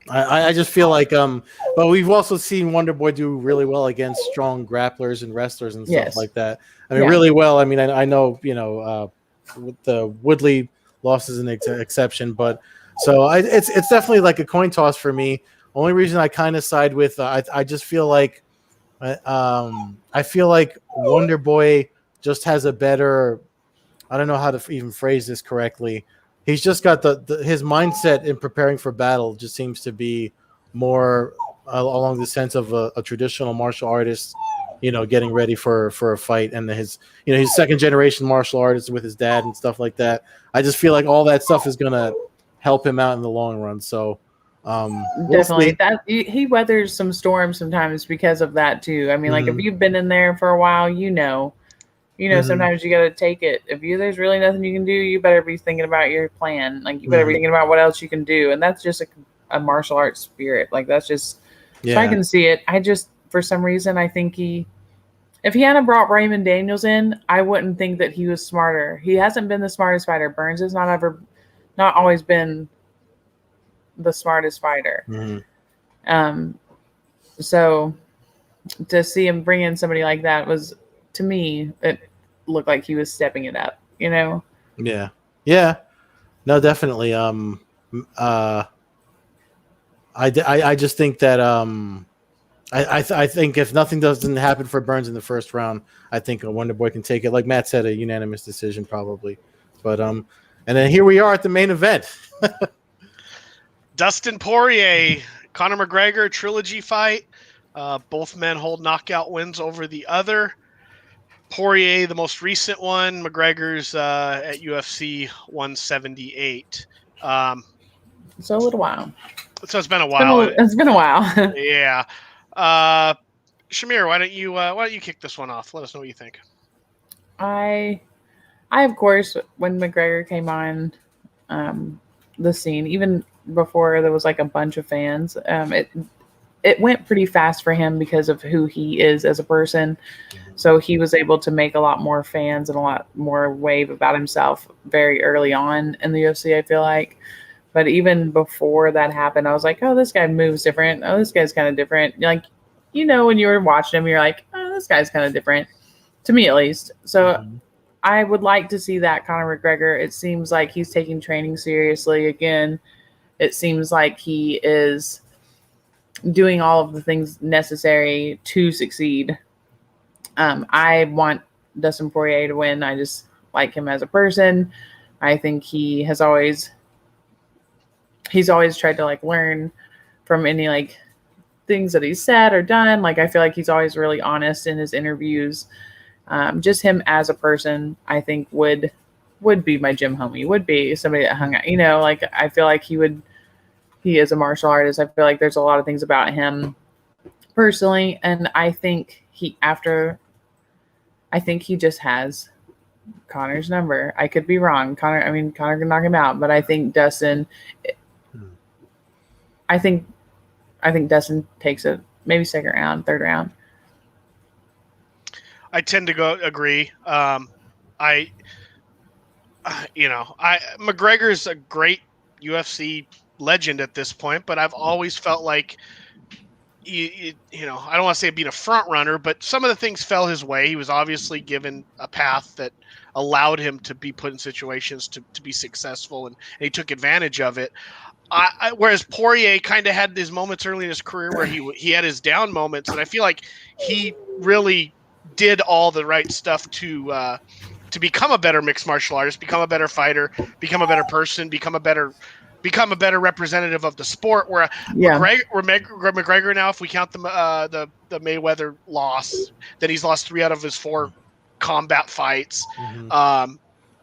I just feel like but we've also seen Wonder Boy do really well against strong grapplers and wrestlers and stuff like that. I mean, really well. I mean, I know with the Woodley loss is an exception, but so it's definitely like a coin toss for me. Only reason I kind of side with I just feel like I feel like Wonder Boy just has a better, I don't know how to even phrase this correctly. He's just got his mindset in preparing for battle just seems to be more along the sense of a traditional martial artist, getting ready for a fight, and his second generation martial artist with his dad and stuff like that. I just feel like all that stuff is gonna help him out in the long run. So definitely that he weathers some storms sometimes because of that too. I mean, like if you've been in there for a while, sometimes you got to take it. If there's really nothing you can do, you better be thinking about your plan. Like you better be thinking about what else you can do. And that's just a martial arts spirit. Like that's just, so I can see it. I just, for some reason, I think if he hadn't brought Raymond Daniels in, I wouldn't think that he was smarter. He hasn't been the smartest fighter. Burns has not always been the smartest fighter. So to see him bring in somebody like that was, to me, it looked like he was stepping it up, Yeah. No, definitely. I just think that I think if nothing doesn't happen for Burns in the first round, I think a Wonder Boy can take it. Like Matt said, a unanimous decision probably. But and then here we are at the main event. Dustin Poirier, Conor McGregor trilogy fight. Both men hold knockout wins over the other. Poirier, the most recent one. McGregor's at UFC 178. So a little while. So it's been a while. It's been a while. Yeah. Shamir, why don't you kick this one off? Let us know what you think. I of course, when McGregor came on the scene, even before there was like a bunch of fans, it went pretty fast for him because of who he is as a person. So he was able to make a lot more fans and a lot more wave about himself very early on in the UFC, I feel like. But even before that happened, I was like, oh, this guy moves different. Oh, this guy's kind of different. Like, when you were watching him, you're like, oh, this guy's kind of different. To me, at least. So I would like to see that Conor McGregor. It seems like he's taking training seriously again. It seems like he is doing all of the things necessary to succeed. I want Dustin Poirier to win. I just like him as a person. I think he's always tried to like learn from any like things that he's said or done. Like I feel like he's always really honest in his interviews. Just him as a person, I think would be my gym homie, would be somebody that hung out, like I feel like he is a martial artist. I feel like there's a lot of things about him personally. And I think he just has Conor's number. I could be wrong. Conor can knock him out, but I think Dustin, I think Dustin takes it maybe second round, third round. I tend to agree. McGregor's a great UFC legend at this point, but I've always felt like I don't want to say being a front runner, but some of the things fell his way. He was obviously given a path that allowed him to be put in situations to be successful, and he took advantage of it. Whereas Poirier kind of had these moments early in his career where he had his down moments, and I feel like he really did all the right stuff to become a better mixed martial artist, become a better fighter, become a better person, become a better representative of the sport. Where McGregor now, if we count the Mayweather loss, then he's lost 3 out of his 4 combat fights.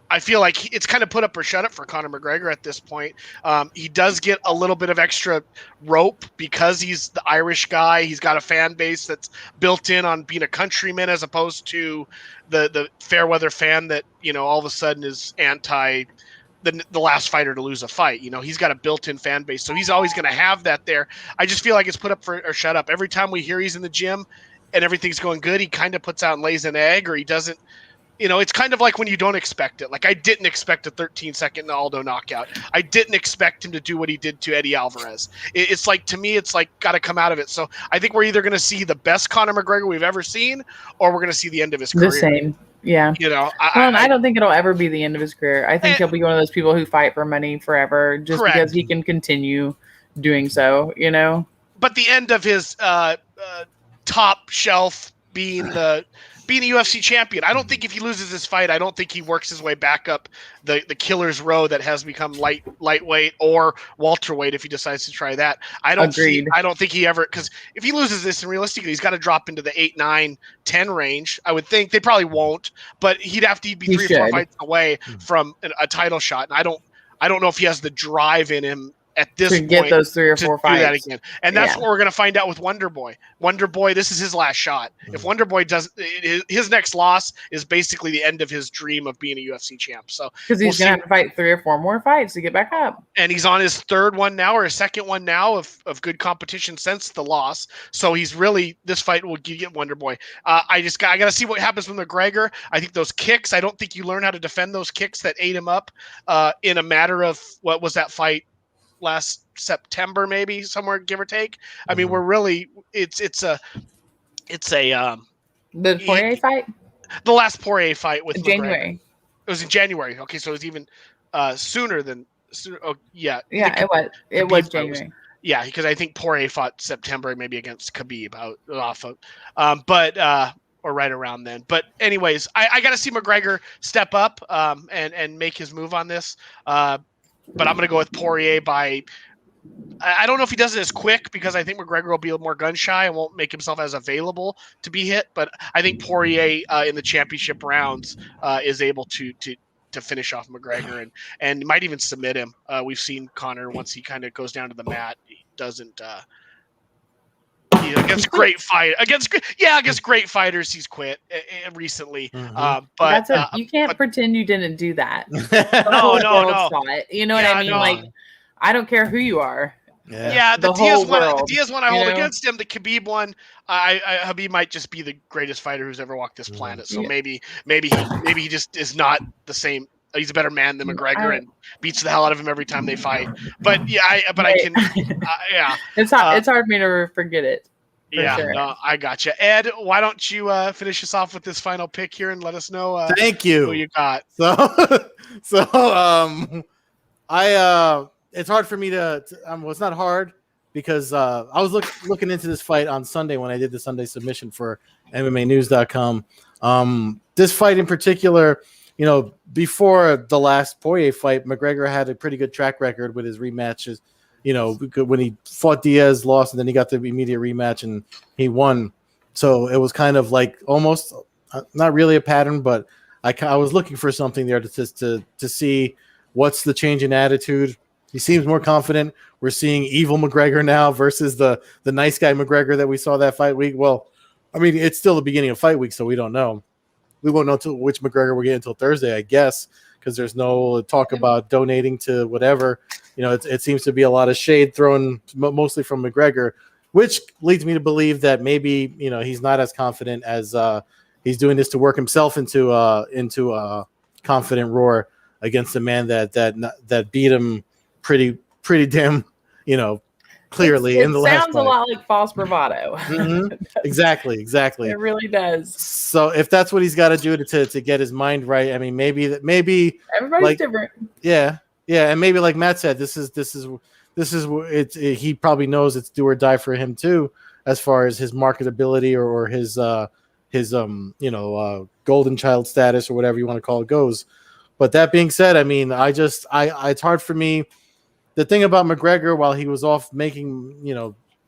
I feel like it's kind of put up or shut up for Conor McGregor at this point. He does get a little bit of extra rope because he's the Irish guy. He's got a fan base that's built in on being a countryman as opposed to the fair weather fan that, all of a sudden is anti the last fighter to lose a fight. He's got a built-in fan base, so he's always going to have that there. I just feel like it's put up or shut up. Every time we hear he's in the gym and everything's going good, he kind of puts out and lays an egg, or he doesn't. It's kind of like when you don't expect it. Like, I didn't expect a 13-second Aldo knockout. I didn't expect him to do what he did to Eddie Alvarez. It's like, to me, it's like got to come out of it. So I think we're either going to see the best Conor McGregor we've ever seen, or we're going to see the end of his career. The same. Yeah. I don't think it'll ever be the end of his career. I think he'll be one of those people who fight for money forever just correct. Because he can continue doing so, But the end of his top shelf being a UFC champion. I don't think if he loses this fight, I don't think he works his way back up the killer's row that has become lightweight or welterweight if he decides to try that. I don't think he ever, because if he loses this, and realistically, he's got to drop into the 8, 9, 10 range. I would think they probably won't, but he'd have to be 3 or 4 fights away from a title shot. And I don't know if he has the drive in him at this point get those 3 or 4 fights. Do that again. And that's what we're going to find out with Wonder Boy. Wonder Boy, this is his last shot. If Wonder Boy does, his next loss is basically the end of his dream of being a UFC champ. So because he's going to have to fight 3 or 4 more fights to get back up. And he's on his 3rd one now, or his 2nd one now of good competition since the loss. So he's really, this fight will get Wonder Boy. I got to see what happens with McGregor. I think those kicks, I don't think you learn how to defend those kicks that ate him up in a matter of, what was that fight? Last September, maybe, somewhere, give or take. I mean, we're really it's a the Poirier fight, the last Poirier fight with January. McGregor. It was in January. Okay, so it was even sooner. Oh, yeah. It was January. Yeah, because I think Poirier fought September, maybe against Khabib or right around then. But anyways, I got to see McGregor step up and make his move on this. But I'm going to go with Poirier by – I don't know if he does it as quick, because I think McGregor will be more gun-shy and won't make himself as available to be hit. But I think Poirier in the championship rounds is able to finish off McGregor and might even submit him. We've seen Conor, once he kind of goes down to the mat, he doesn't against great fighters, he's quit recently. But you can't pretend you didn't do that. No. You know what I mean? No. Like, I don't care who you are. Yeah, the Diaz one I hold against him. The Khabib one, Khabib might just be the greatest fighter who's ever walked this planet. So maybe he just is not the same. He's a better man than McGregor and beats the hell out of him every time they fight. But I can. It's hard for me to forget it. Sure. No, I gotcha. Ed, why don't you finish us off with this final pick here and let us know Thank you. Who you got. It's hard for me to well, it's not hard, because I was looking into this fight on Sunday when I did the Sunday submission for MMAnews.com. This fight in particular, before the last Poirier fight, McGregor had a pretty good track record with his rematches. When he fought Diaz, lost, and then he got the immediate rematch and he won. So it was kind of like almost not really a pattern, but I was looking for something there to see what's the change in attitude. He seems more confident. We're seeing evil McGregor now versus the nice guy McGregor that we saw that fight week. Well, I mean, it's still the beginning of fight week, so we don't know. We won't know which McGregor we're getting until Thursday, I guess, because there's no talk about donating to whatever. It seems to be a lot of shade thrown mostly from McGregor, which leads me to believe that maybe he's not as confident as he's doing this to work himself into a confident roar against a man that beat him pretty damn clearly in the last fight. It sounds a lot like false bravado. Mm-hmm. Exactly. It really does. So if that's what he's got to do to get his mind right, I mean, maybe everybody's different. Yeah, and maybe like Matt said, this is he probably knows it's do or die for him too, as far as his marketability or his golden child status or whatever you want to call it goes. But that being said, I mean, it's hard for me. The thing about McGregor, while he was off making,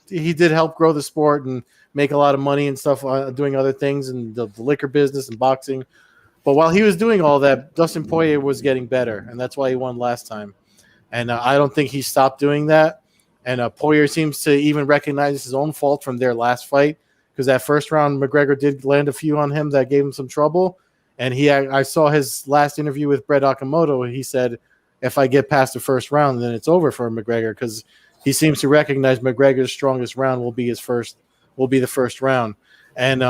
he did help grow the sport and make a lot of money and stuff doing other things and the liquor business and boxing. But while he was doing all that, Dustin Poirier was getting better, and that's why he won last time. And I don't think he stopped doing that. And Poirier seems to even recognize his own fault from their last fight, because that first round, McGregor did land a few on him that gave him some trouble. And I saw his last interview with Brett Okamoto, and he said, if I get past the first round, then it's over for McGregor, because he seems to recognize McGregor's strongest round will be the first round. And,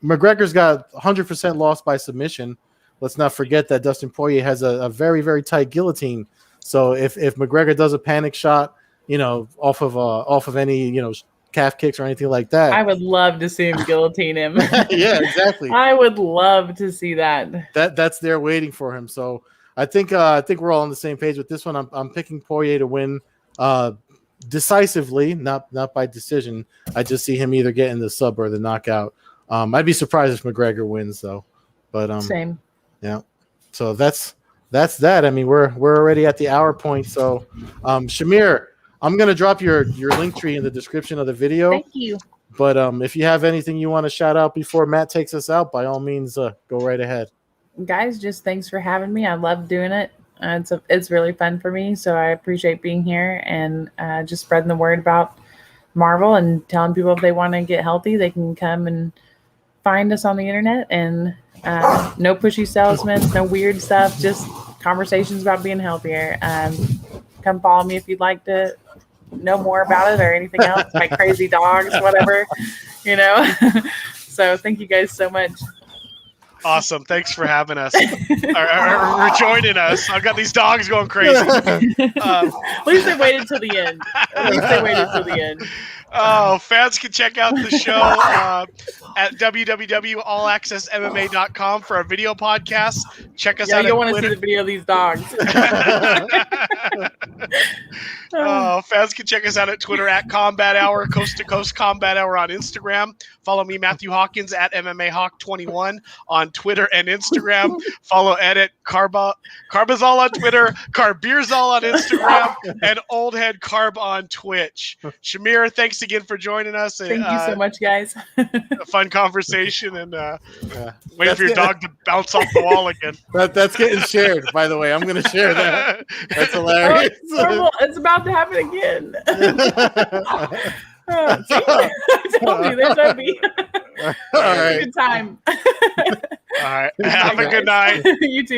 McGregor's got 100% lost by submission. Let's not forget that Dustin Poirier has a very, very tight guillotine. So if McGregor does a panic shot, off of any, calf kicks or anything like that, I would love to see him guillotine him. Yeah, exactly. I would love to see that. That's there waiting for him. So I think we're all on the same page with this one. I'm picking Poirier to win decisively, not by decision. I just see him either getting the sub or the knockout. I'd be surprised if McGregor wins though. But same. Yeah. So that's that. I mean, we're already at the hour point. So Shamir, I'm gonna drop your link tree in the description of the video. Thank you. But if you have anything you want to shout out before Matt takes us out, by all means, go right ahead. Guys, just thanks for having me. I love doing it. It's really fun for me, so I appreciate being here and just spreading the word about Marvel and telling people if they want to get healthy, they can come and find us on the internet. And no pushy salesmen, no weird stuff, just conversations about being healthier. Come follow me if you'd like to know more about it or anything else, my crazy dogs, whatever, So thank you guys so much. Awesome. Thanks for having us or joining us. I've got these dogs going crazy. At least they waited till the end. Oh, fans can check out the show at www.allaccessmma.com for our video podcast. Check us out. You don't want to see the video of these dogs. Fans can check us out at Twitter at Combat Hour, Coast-to-Coast Combat Hour on Instagram. Follow me, Matthew Hawkins, at MMAHawk21 on Twitter and Instagram. Follow Ed at Carbazol on Twitter, Carbeerzol on Instagram, and Oldhead Carb on Twitch. Shamir, thanks again for joining us. Thank you so much, guys. A fun conversation, and waiting for your dog to bounce off the wall again. That's getting shared, by the way. I'm going to share that. That's hilarious. It's about to happen again. See? I told you there's no beat. All right. Good time. All right. Have a good night. You too.